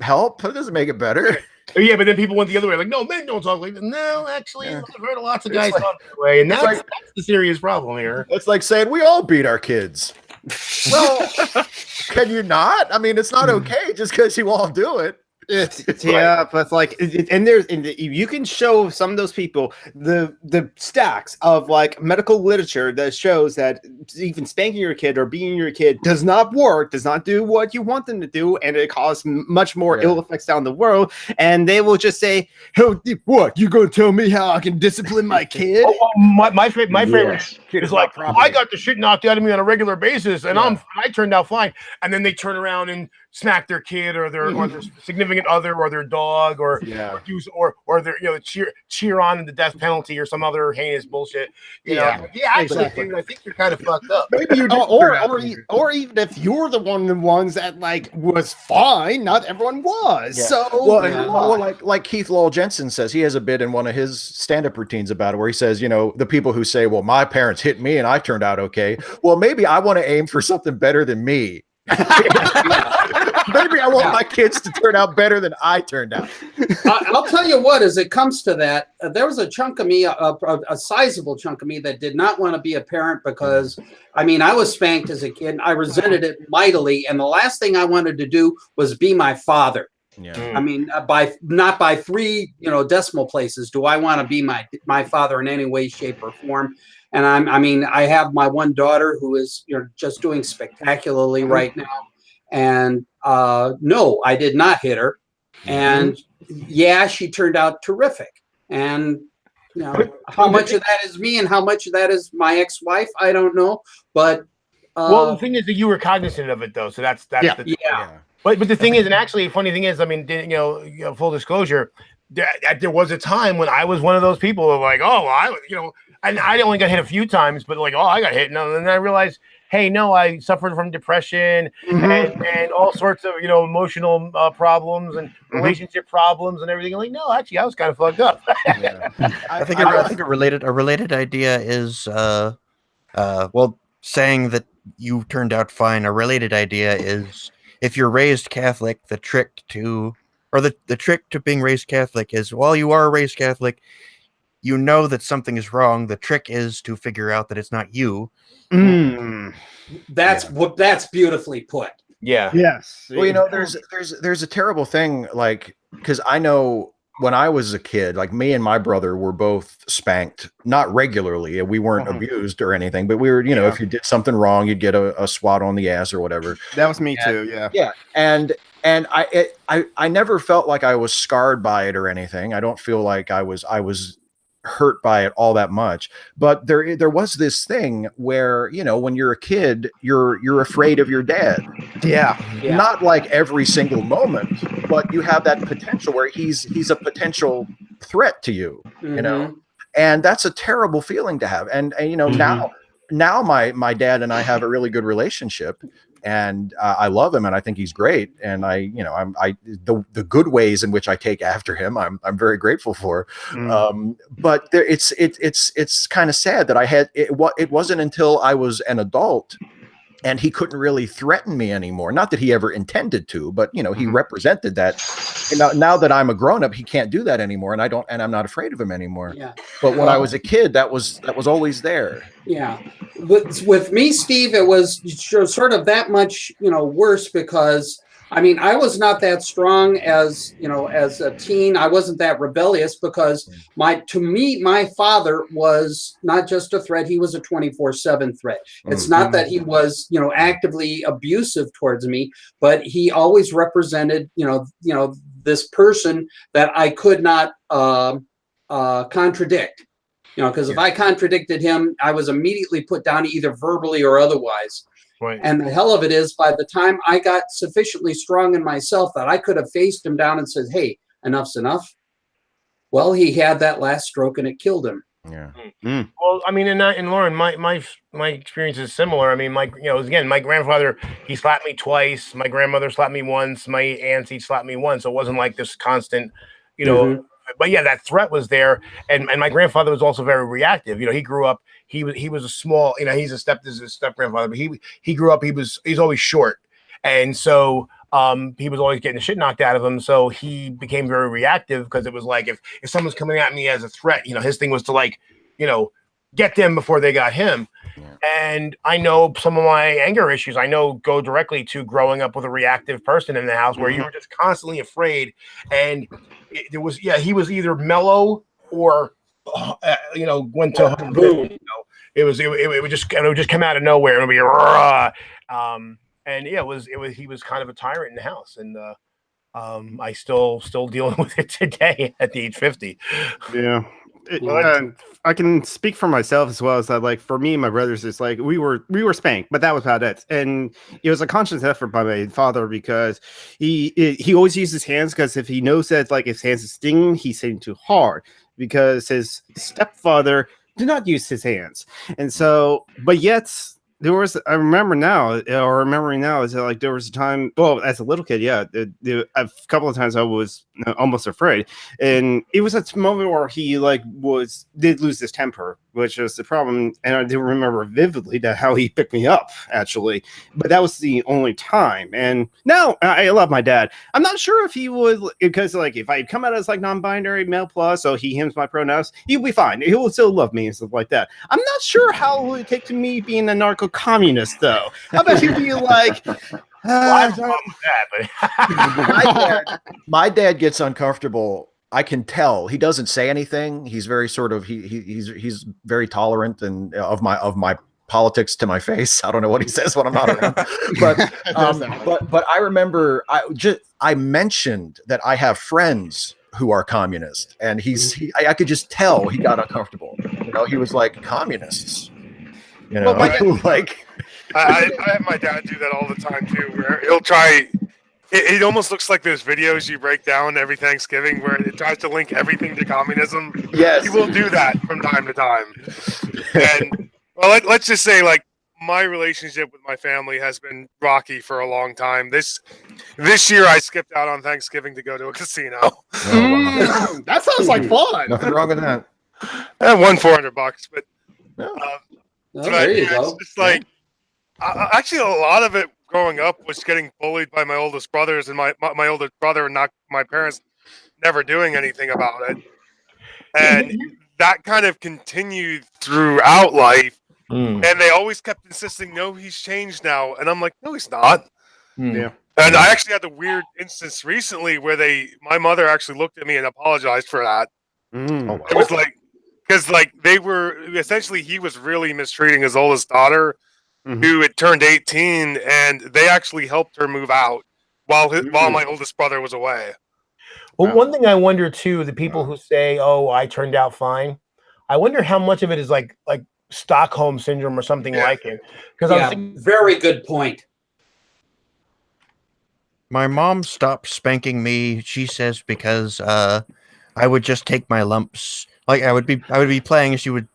help. That doesn't make it better. Yeah, but then people went the other way, like, no, men don't talk like that. No, actually, I've heard lots of guys talk that way, and that's the serious problem here. It's like saying we all beat our kids. Well, can you not? I mean, it's not okay just because you all do it. But you can show some of those people the stacks of like medical literature that shows that even spanking your kid or beating your kid does not work, does not do what you want them to do, and it causes much more ill effects down the world. And they will just say, "Oh, what? You gonna tell me how I can discipline my kid?" My favorite kid is like, I got the shit knocked out of me on a regular basis, and I turned out fine. And then they turn around and smack their kid or their significant other or their dog or their cheer on the death penalty or some other heinous bullshit. Exactly. Dude, I think you're kind of fucked up. Maybe you or even if you're the ones that like was fine, not everyone was. Yeah. So like Keith Lowell Jensen says, he has a bit in one of his stand-up routines about it where he says, the people who say, well, my parents hit me and I turned out okay. Well, maybe I want to aim for something better than me. Maybe I want my kids to turn out better than I turned out. I'll tell you what, as it comes to that, there was a chunk of me, a sizable chunk of me that did not want to be a parent because, I was spanked as a kid and I resented it mightily. And the last thing I wanted to do was be my father. Yeah. Not by 3, decimal places do I want to be my father in any way, shape, or form. And I have my one daughter who is, just doing spectacularly right now. And no, I did not hit her. And she turned out terrific. And How much of that is me and how much of that is my ex-wife, I don't know. But well, the thing is that you were cognizant of it, though. So that's yeah. But the thing is, and actually, the funny thing is, I mean, full disclosure, there was a time when I was one of those people who were like, oh, well, and I only got hit a few times, but like, oh, I got hit, and then I realized, hey, no, I suffered from depression and all sorts of emotional problems and relationship problems and everything. Like, no, actually, I was kind of fucked up. I think a related idea is well, saying that you turned out fine. A related idea is if you're raised Catholic, the trick to being raised Catholic is, while you are raised Catholic, you know that something is wrong. The trick is to figure out that it's not you. That's beautifully put. Yeah. Yes. Well, there's a terrible thing, like, because I know when I was a kid, like me and my brother were both spanked, not regularly. We weren't abused or anything, but we were, if you did something wrong, you'd get a swat on the ass or whatever. That was me too. Yeah. Yeah. And I never felt like I was scarred by it or anything. I don't feel like I was hurt by it all that much, but there was this thing where when you're a kid, you're afraid of your dad. Yeah. Not like every single moment, but you have that potential where he's a potential threat to you, and that's a terrible feeling to have. And now my dad and I have a really good relationship, and I love him, and I think he's great. And the good ways in which I take after him, I'm very grateful for. But it's kind of sad that it wasn't until I was an adult and he couldn't really threaten me anymore. Not that he ever intended to, but he represented that. And now that I'm a grown up, he can't do that anymore, and I'm not afraid of him anymore. Yeah. But when I was a kid, that was always there. Yeah. With me, Steve, it was sort of that much, worse, because I mean, I was not that strong as a teen. I wasn't that rebellious because to me, my father was not just a threat. He was a 24/7 threat. It's not that he was, actively abusive towards me, but he always represented, this person that I could not contradict, because if I contradicted him, I was immediately put down either verbally or otherwise. Right. And the hell of it is, by the time I got sufficiently strong in myself that I could have faced him down and said, hey, enough's enough. Well, he had that last stroke and it killed him. Yeah. Well, I mean, and Lauren, my experience is similar. I mean, my grandfather, he slapped me twice. My grandmother slapped me once. My auntie slapped me once. So it wasn't like this constant, But yeah, that threat was there, and my grandfather was also very reactive. He grew up. He was a small. He's a step grandfather, but he grew up. He's always short, and so he was always getting the shit knocked out of him. So he became very reactive because it was like if someone's coming at me as a threat, his thing was to get them before they got him. Yeah. And I know some of my anger issues, go directly to growing up with a reactive person in the house where you were just constantly afraid. And he was either mellow or, went to boom. It would just come out of nowhere. It would be raw. He was kind of a tyrant in the house. And I still dealing with it today at the age 50. Yeah. I can speak for myself as well as that, like, for me and my brothers, it's like we were spanked, but that was about it. And it was a conscious effort by my father because he always used his hands, because if he knows that like his hands are stinging, he's hitting too hard, because his stepfather did not use his hands. And so, but yet remembering now is that like there was a time, well, as a little kid, a couple of times I was almost afraid, and it was a moment where he did lose his temper, which was the problem. And I do remember vividly how he picked me up, actually, but that was the only time. And now I love my dad. I'm not sure if he would, because like if I come out as like non-binary male plus, so he hims my pronouns, he'll be fine. He will still love me and stuff like that. I'm not sure how it would take to me being a narco-communist though. How about you be like, I have a problem with that, but my dad gets uncomfortable. I can tell. He doesn't say anything. He's very sort of he's very tolerant and of my politics to my face. I don't know what he says when I'm not around. But I remember I mentioned that I have friends who are communist, and I could just tell he got uncomfortable. He was like, communists, like. I have my dad do that all the time too, where he'll try. It almost looks like those videos you break down every Thanksgiving where it tries to link everything to communism. Yes. He will do that from time to time. And well, let's just say, like, my relationship with my family has been rocky for a long time. This year I skipped out on Thanksgiving to go to a casino. That sounds like fun. Nothing wrong with that. I won $400, but there you go. It's just like actually a lot of it growing up was getting bullied by my oldest brothers and my oldest brother and not my parents never doing anything about it. And that kind of continued throughout life. And they always kept insisting, no, he's changed now. And I'm like, no, he's not. Yeah. And I actually had the weird instance recently where my mother actually looked at me and apologized for that. Oh, wow. It was like, because like they were essentially, he was really mistreating his oldest daughter, who had turned 18, and they actually helped her move out while my oldest brother was away. Well, one thing I wonder too, the people who say, "Oh, I turned out fine," I wonder how much of it is like Stockholm syndrome or something like it. Because I was thinking, very good point. My mom stopped spanking me, she says, because I would just take my lumps. Like I would be playing, and she would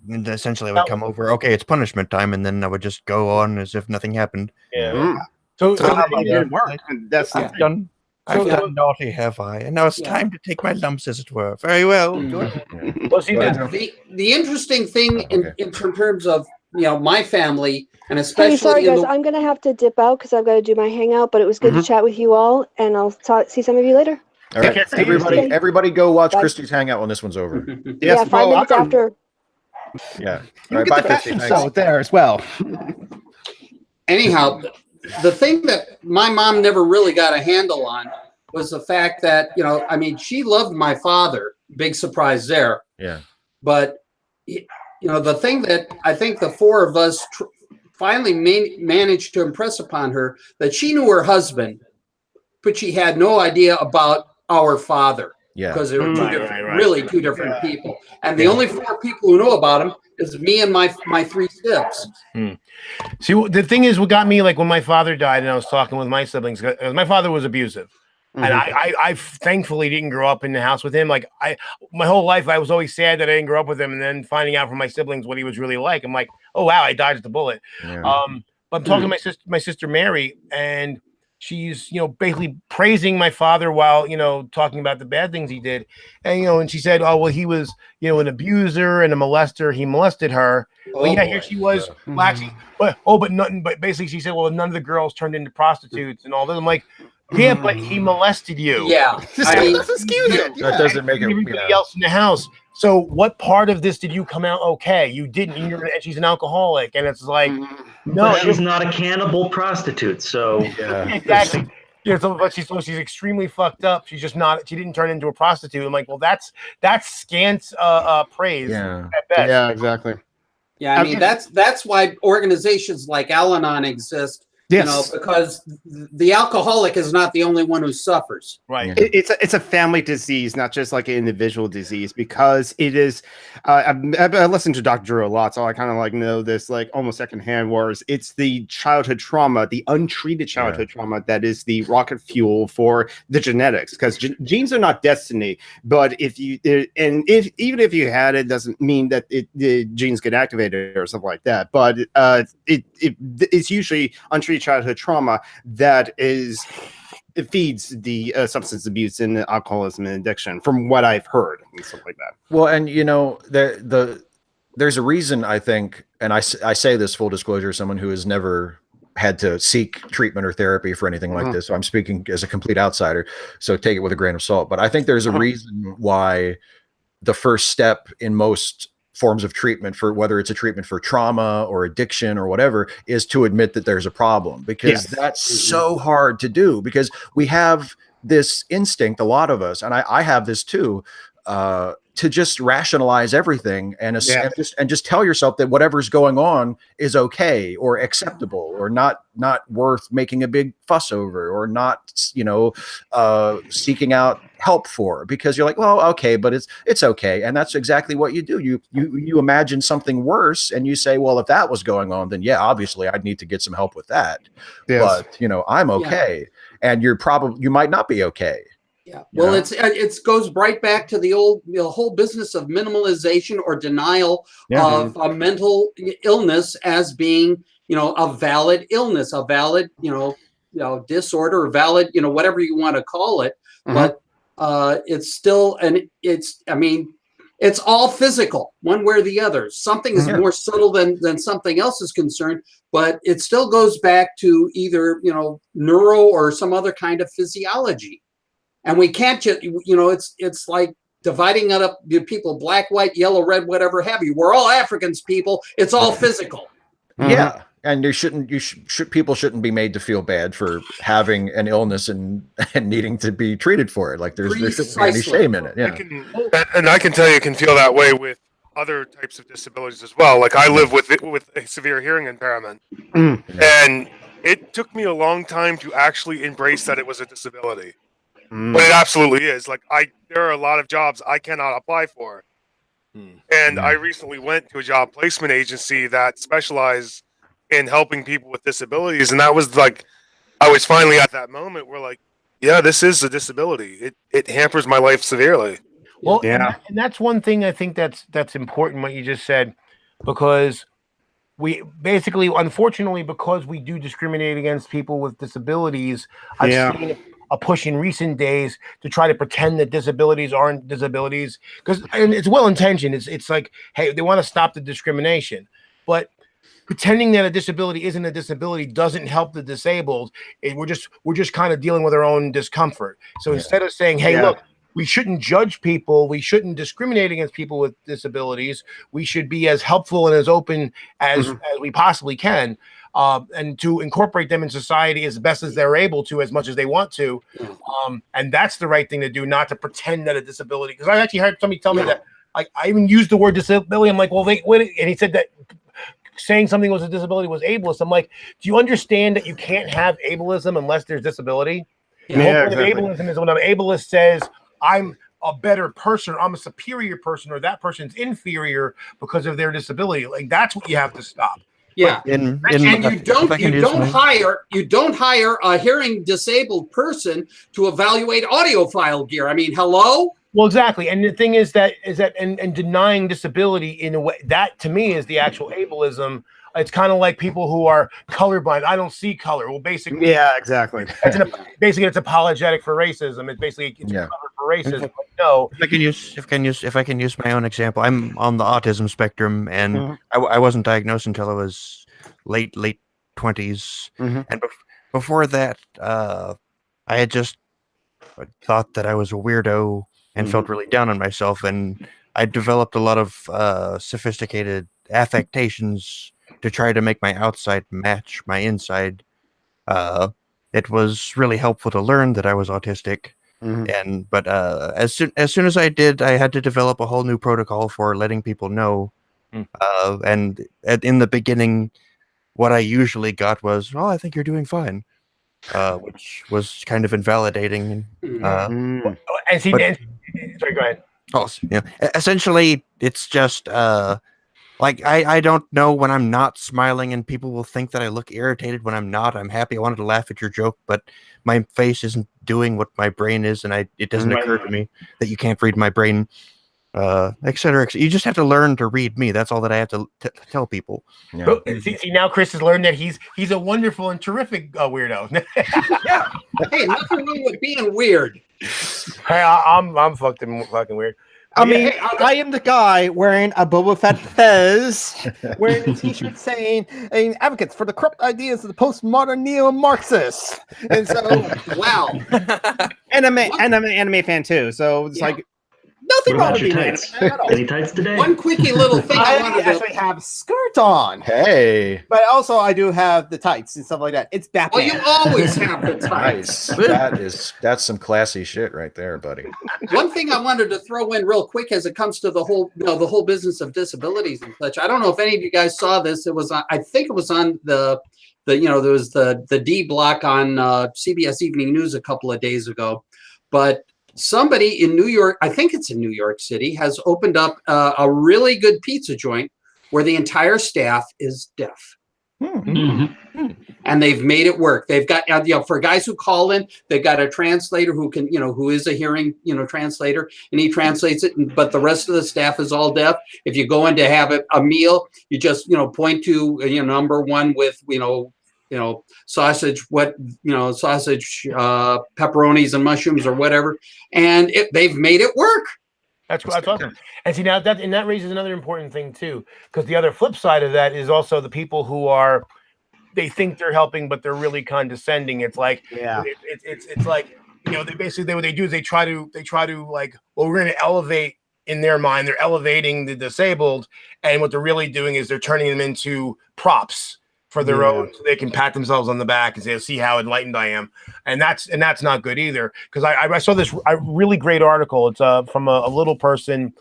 essentially I would come over. Okay, it's punishment time, and then I would just go on as if nothing happened. yeah. So it didn't work. That's I've done naughty, have I? And now it's time to take my lumps, as it were. Very well. Well, see, The interesting thing in terms of my family, and especially Hey, sorry guys, I'm gonna have to dip out because I've got to do my hangout. But it was good to chat with you all, and I'll see some of you later. All right, everybody, go watch Christy's hangout when this one's over. Yeah, 5 minutes after. Yeah. You get the fashion show there as well. Anyhow, the thing that my mom never really got a handle on was the fact that, she loved my father. Big surprise there. Yeah. But, the thing that I think the four of us finally managed to impress upon her, that she knew her husband, but she had no idea about our father. Yeah. Because they were two different people. And the only four people who know about him is me and my three siblings. See, the thing is, what got me, like when my father died and I was talking with my siblings, because my father was abusive. And I thankfully didn't grow up in the house with him. Like my whole life, I was always sad that I didn't grow up with him. And then finding out from my siblings what he was really like, I'm like, oh, wow, I dodged the bullet. Yeah. But I'm talking to my sister Mary, and she's, basically praising my father while, talking about the bad things he did. And, and she said, oh, well, he was, an abuser and a molester. He molested her. Well, yeah, here she was waxing. But basically she said, well, none of the girls turned into prostitutes and all that. I'm like, yeah, but he molested you. Yeah. That doesn't make it. Everybody else in the house. So what part of this did you come out okay? You didn't. And she's an alcoholic, and it's like, no, but she's not a cannibal prostitute. So exactly. Yeah, but she's extremely fucked up. She's just not. She didn't turn into a prostitute. I'm like, well, that's scant praise. Yeah. At best. Yeah, exactly. Yeah, I mean that's why organizations like Al-Anon exist. Yes. Because the alcoholic is not the only one who suffers. Right. It's a family disease, not just like an individual disease, because it is. I listened to Dr. Drew a lot, so I kind of know this almost secondhand. Whereas it's the childhood trauma, the untreated childhood trauma, that is the rocket fuel for the genetics. Because genes are not destiny, but even if you had it, doesn't mean that the genes get activated or something like that. But it's usually untreated childhood trauma that it feeds the substance abuse and the alcoholism and addiction, from what I've heard and stuff like that. Well, and there's a reason, I think, and I say this full disclosure, someone who has never had to seek treatment or therapy for anything like this. So I'm speaking as a complete outsider, so take it with a grain of salt. But I think there's a reason why the first step in most forms of treatment, for whether it's a treatment for trauma or addiction or whatever, is to admit that there's a problem, because that's so hard to do, because we have this instinct, a lot of us, and I have this too, to just rationalize everything and Yeah. just tell yourself that whatever's going on is okay or acceptable or not worth making a big fuss over or not, seeking out help for, because you're like, well, okay, but it's okay. And that's exactly what you do. You imagine something worse and you say, well, if that was going on, then yeah, obviously I'd need to get some help with that. Yes. But I'm okay. And you might not be okay. Yeah. Well, it goes right back to the whole business of minimalization or denial of a mental illness as being, a valid illness, a valid, disorder, or valid, whatever you want to call it. But it's still, it's all physical, one way or the other. Something is more subtle than something else is concerned, but it still goes back to either, neuro or some other kind of physiology. And we can't just, it's like dividing it up, people, black, white, yellow, red, whatever have you. We're all Africans, people. It's all physical. Yeah. And people shouldn't be made to feel bad for having an illness and needing to be treated for it. Like there shouldn't be any shame in it. Yeah. I can tell you can feel that way with other types of disabilities as well. Like I live with a severe hearing impairment. And it took me a long time to actually embrace that it was a disability. But it absolutely is. Like there are a lot of jobs I cannot apply for. And I recently went to a job placement agency that specialized in helping people with disabilities. And that was like, I was finally at that moment where like, yeah, this is a disability. It hampers my life severely. Well, and that's one thing I think that's important, what you just said, because we basically, unfortunately, because we do discriminate against people with disabilities, I've seen a push in recent days to try to pretend that disabilities aren't disabilities, and it's well intentioned. It's like, hey, they want to stop the discrimination, but pretending that a disability isn't a disability doesn't help the disabled. We're just kind of dealing with our own discomfort. So instead of saying, hey, look, we shouldn't judge people, we shouldn't discriminate against people with disabilities, we should be as helpful and as open as we possibly can. And to incorporate them in society as best as they're able to, as much as they want to. And that's the right thing to do, not to pretend that a disability. Because I actually heard somebody tell me that, like, I even used the word disability. I'm like, well, and he said that saying something was a disability was ableist. I'm like, do you understand that you can't have ableism unless there's disability? The whole point of ableism is when an ableist says, I'm a better person, or I'm a superior person, or that person's inferior because of their disability. Like, that's what you have to stop. Yeah, and you don't hire a hearing disabled person to evaluate audiophile gear. I mean, hello. Well, exactly. And the thing is that and denying disability in a way, that to me is the actual ableism. It's kind of like people who are colorblind. I don't see color. Well, basically, exactly. Basically, it's apologetic for racism. It's basically covered for racism. No, if I can use my own example, I'm on the autism spectrum, and I wasn't diagnosed until I was late 20s, and before that, I had just thought that I was a weirdo and felt really down on myself, and I developed a lot of sophisticated affectations to try to make my outside match my inside. It was really helpful to learn that I was autistic. But as soon as I did, I had to develop a whole new protocol for letting people know. And in the beginning, what I usually got was, "Oh, I think you're doing fine," which was kind of invalidating. Sorry, go ahead. Oh, yeah. Essentially, it's just like I don't know when I'm not smiling, and people will think that I look irritated when I'm not. I'm happy. I wanted to laugh at your joke, but my face isn't doing what my brain is, and it doesn't occur to me that you can't read my brain, etc. You just have to learn to read me. That's all that I have to tell people. Yeah. See, now Chris has learned that he's a wonderful and terrific weirdo. Yeah. Hey, nothing wrong with being weird. Hey, I'm fucking weird. I mean, I am the guy wearing a Boba Fett fez, wearing a t-shirt saying advocates for the corrupt ideas of the postmodern neo-Marxists. And so, wow. And I'm an anime fan too. So it's like, Nothing What wrong about with your being tights? at all. Any tights today? One quickie little thing I wanted to. actually have skirt on. Hey, But also, I do have the tights and stuff like that. It's Batman. Well, you always have the tights. nice. That's some classy shit right there, buddy. One thing I wanted to throw in real quick as it comes to the whole, the whole business of disabilities and such. I don't know if any of you guys saw this. It was, I think it was on there was the D block on CBS Evening News a couple of days ago, but somebody in New York, I think it's in New York City, has opened up a really good pizza joint where the entire staff is deaf. And they've made it work. They've got, for guys who call in, they've got a translator who can, who is a hearing, translator, and he translates it. But the rest of the staff is all deaf. If you go in to have a meal, you just, point to, number one with, sausage, sausage, pepperonis and mushrooms or whatever. And they've made it work. That's awesome. And see, now that raises another important thing too, because the other flip side of that is also the people who they think they're helping, but they're really condescending. It's like, it's like, they basically, what they do is they try to like, well, we're going to elevate, in their mind, they're elevating the disabled. And what they're really doing is they're turning them into props for their own, so they can pat themselves on the back and say, see how enlightened I am. And that's not good either. Because I saw this really great article. It's from a little person,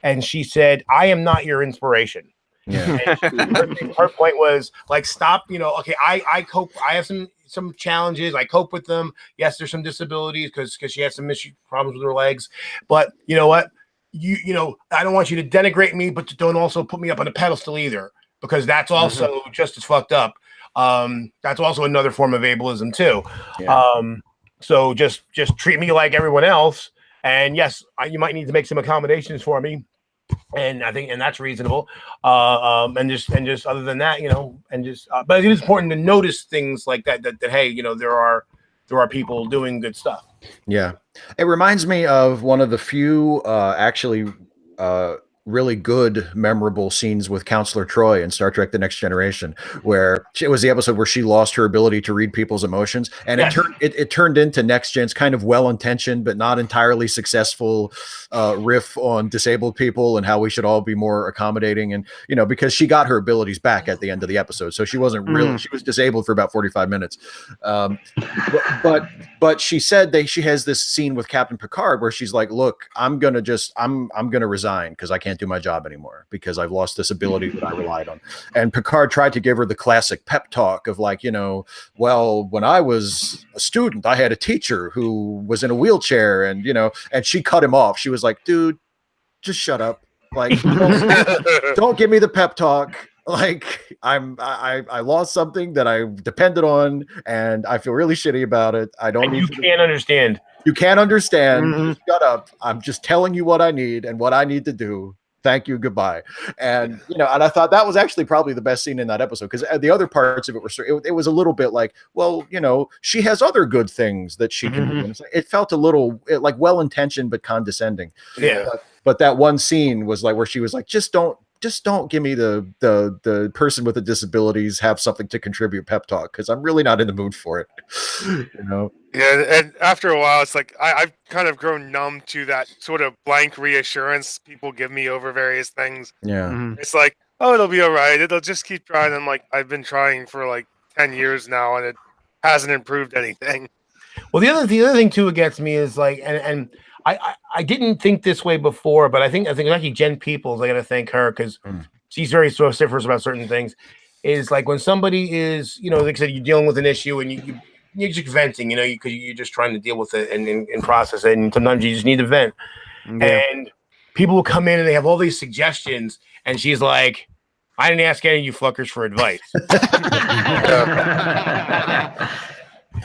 and she said, I am not your inspiration. Yeah. Her point was like, stop, okay, I cope, I have some challenges, I cope with them. Yes, there's some disabilities because she has some problems with her legs. But you know what? I don't want you to denigrate me, but don't also put me up on a pedestal either, because that's also just as fucked up. That's also another form of ableism too. Yeah. So just treat me like everyone else. And yes, you might need to make some accommodations for me. And I think, and that's reasonable. And just other than that, but it is important to notice things like that, hey, there are people doing good stuff. Yeah. It reminds me of one of the few, really good, memorable scenes with Counselor Troy in Star Trek: The Next Generation, where it was the episode where she lost her ability to read people's emotions, and it turned into Next Gen's kind of well-intentioned but not entirely successful riff on disabled people and how we should all be more accommodating, and because she got her abilities back at the end of the episode, so she wasn't really she was disabled for about 45 minutes, but she said she has this scene with Captain Picard where she's like, look, I'm gonna resign because I can't do my job anymore because I've lost this ability that I relied on. And Picard tried to give her the classic pep talk of like, well, when I was a student, I had a teacher who was in a wheelchair, and and she cut him off. She was like, dude, just shut up. Like, don't give me the pep talk. Like, I lost something that I depended on, and I feel really shitty about it. I don't. You can't understand. You can't understand. Shut up. I'm just telling you what I need and what I need to do. Thank you. Goodbye. And, and I thought that was actually probably the best scene in that episode, because the other parts of it were, it was a little bit like, well, she has other good things that she can do. And it felt a little like well-intentioned, but condescending. Yeah. But that one scene was like, where she was like, just don't give me the person with the disabilities have something to contribute pep talk, because I'm really not in the mood for it. Yeah, and after a while, it's like I've kind of grown numb to that sort of blank reassurance people give me over various things. Yeah, it's like, oh, it'll be all right. It'll just keep trying. I'm like, I've been trying for like 10 years now, and it hasn't improved anything. Well, the other thing too that gets me is like, and I didn't think this way before, but I think actually Jen Peoples, I got to thank her, because she's very vociferous about certain things. Is like when somebody is, like I said, you're dealing with an issue and you're just venting, because you're just trying to deal with it and process it, and sometimes you just need to vent. Yeah. And people will come in and they have all these suggestions, and she's like, I didn't ask any of you fuckers for advice.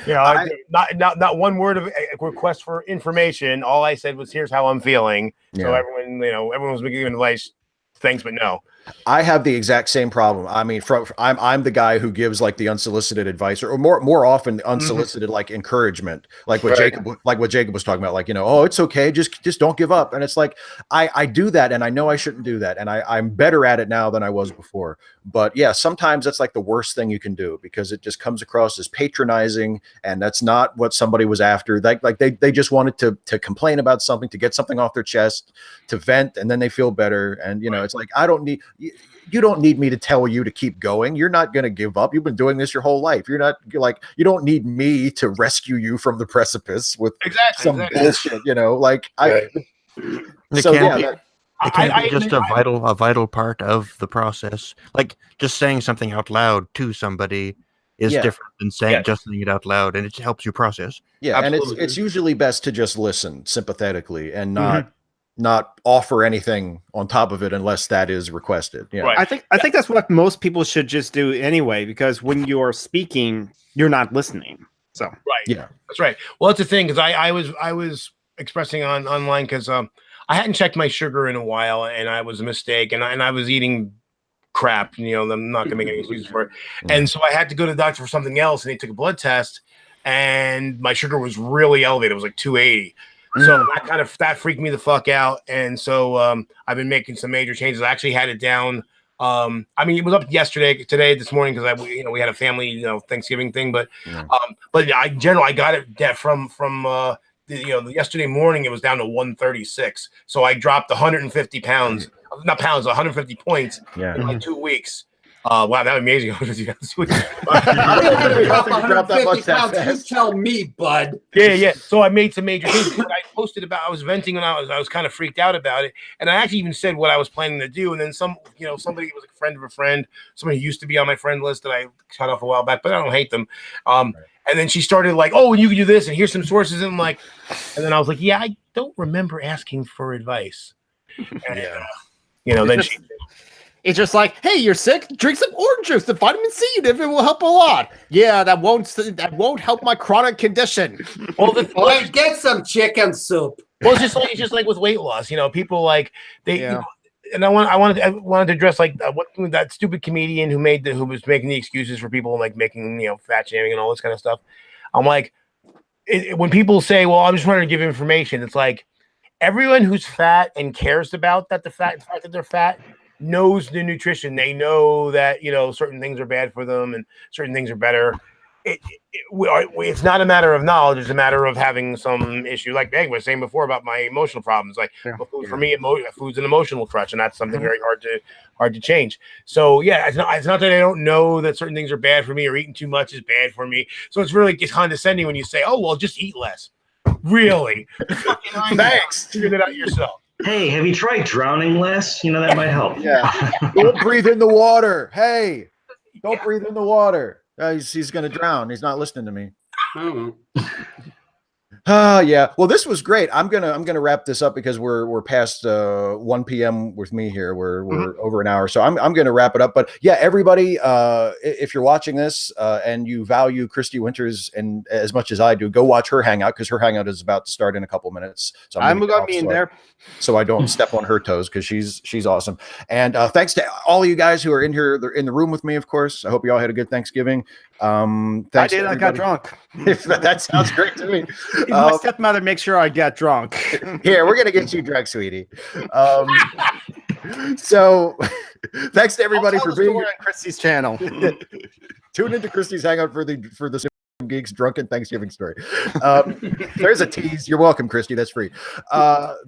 Not one word of request for information. All I said was, here's how I'm feeling. Yeah. So everyone was giving advice. Thanks, but no. I have the exact same problem. I mean, I'm the guy who gives like the unsolicited advice, or more often unsolicited like encouragement, like what Jacob was talking about, like, you know, oh, it's okay, just don't give up. And it's like I do that, and I know I shouldn't do that, and I'm better at it now than I was before. But yeah, sometimes that's like the worst thing you can do, because it just comes across as patronizing, and that's not what somebody was after. Like they just wanted to complain about something, to get something off their chest, to vent, and then they feel better. And you know, it's like, you don't need me to tell you to keep going. You're not going to give up. You've been doing this your whole life. You're like, you don't need me to rescue you from the precipice with some bullshit, you know, like It can be just a vital part of the process. Like just saying something out loud to somebody is different than saying it out loud, and it helps you process. Yeah. Absolutely. And it's usually best to just listen sympathetically and not offer anything on top of it unless that is requested. Yeah. Right. I think that's what most people should just do anyway, because when you're speaking, you're not listening. So yeah, that's right. Well, that's the thing, because I was expressing online because I hadn't checked my sugar in a while, and I was a mistake, and I was eating crap. You know, I'm not gonna make any excuses for it. And so I had to go to the doctor for something else, and they took a blood test, and my sugar was really elevated. It was like 280. So that freaked me the fuck out. And so I've been making some major changes. I actually had it down. I mean, it was up this morning, because we had a family, Thanksgiving thing, but in general, I got it from yesterday morning, it was down to 136. So I dropped 150 pounds, not pounds, 150 points in like 2 weeks. Wow, that was amazing. You tell me, bud. Yeah. So I made some major changes. I posted about, I was venting, and I was kind of freaked out about it. And I actually even said what I was planning to do. And then somebody was a friend of a friend, somebody who used to be on my friend list that I cut off a while back, but I don't hate them. And then she started like, oh, and you can do this, and here's some sources. And then I was like, yeah, I don't remember asking for advice. And, it's just like, hey, you're sick, drink some orange juice, the vitamin C, if it will help a lot. Yeah, that won't help my chronic condition. Well, get some chicken soup. Well, it's just like with weight loss, people like and I wanted to address like what that stupid comedian who was making the excuses for people, like making fat shaming and all this kind of stuff. I'm like, when people say, well, I'm just trying to give information, it's like everyone who's fat and cares about the fact that they're fat knows the nutrition. They know that certain things are bad for them and certain things are better. It's not a matter of knowledge; it's a matter of having some issue. Like Meg was saying before about my emotional problems. Like for me, food's an emotional crutch, and that's something very hard to change. So yeah, it's not that I don't know that certain things are bad for me, or eating too much is bad for me. So it's really condescending when you say, "Oh well, just eat less." Really? Thanks. Figure that out yourself. Hey, have you tried drowning less? That might help. Yeah. Don't breathe in the water. Hey, don't breathe in the water. He's going to drown. He's not listening to me. Yeah. Well, this was great. I'm gonna wrap this up because we're past 1 p.m. with me here. We're over an hour, so I'm gonna wrap it up. But yeah, everybody, if you're watching this and you value Christy Winters and as much as I do, go watch her Hangout, because her Hangout is about to start in a couple minutes. So I'm gonna be in there, so I don't step on her toes, because she's awesome. And thanks to all of you guys who are in here, they're in the room with me. Of course, I hope you all had a good Thanksgiving. Thanks. I did. I got drunk. That sounds great to me. My stepmother makes sure I get drunk. Here, we're gonna get you drunk, sweetie. So thanks to everybody for being on Christy's channel. Tune into Christy's Hangout for the Geeks drunken Thanksgiving story. There's a tease. You're welcome, Christy. That's free.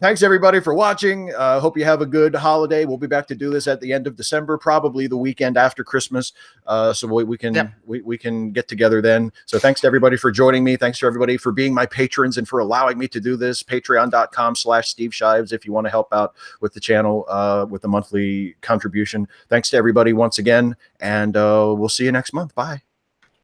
Thanks everybody for watching. Hope you have a good holiday. We'll be back to do this at the end of December, probably the weekend after Christmas. So we can get together then. So thanks to everybody for joining me. Thanks to everybody for being my patrons and for allowing me to do this. Patreon.com/Steve Shives if you want to help out with the channel with the monthly contribution. Thanks to everybody once again, and we'll see you next month. Bye.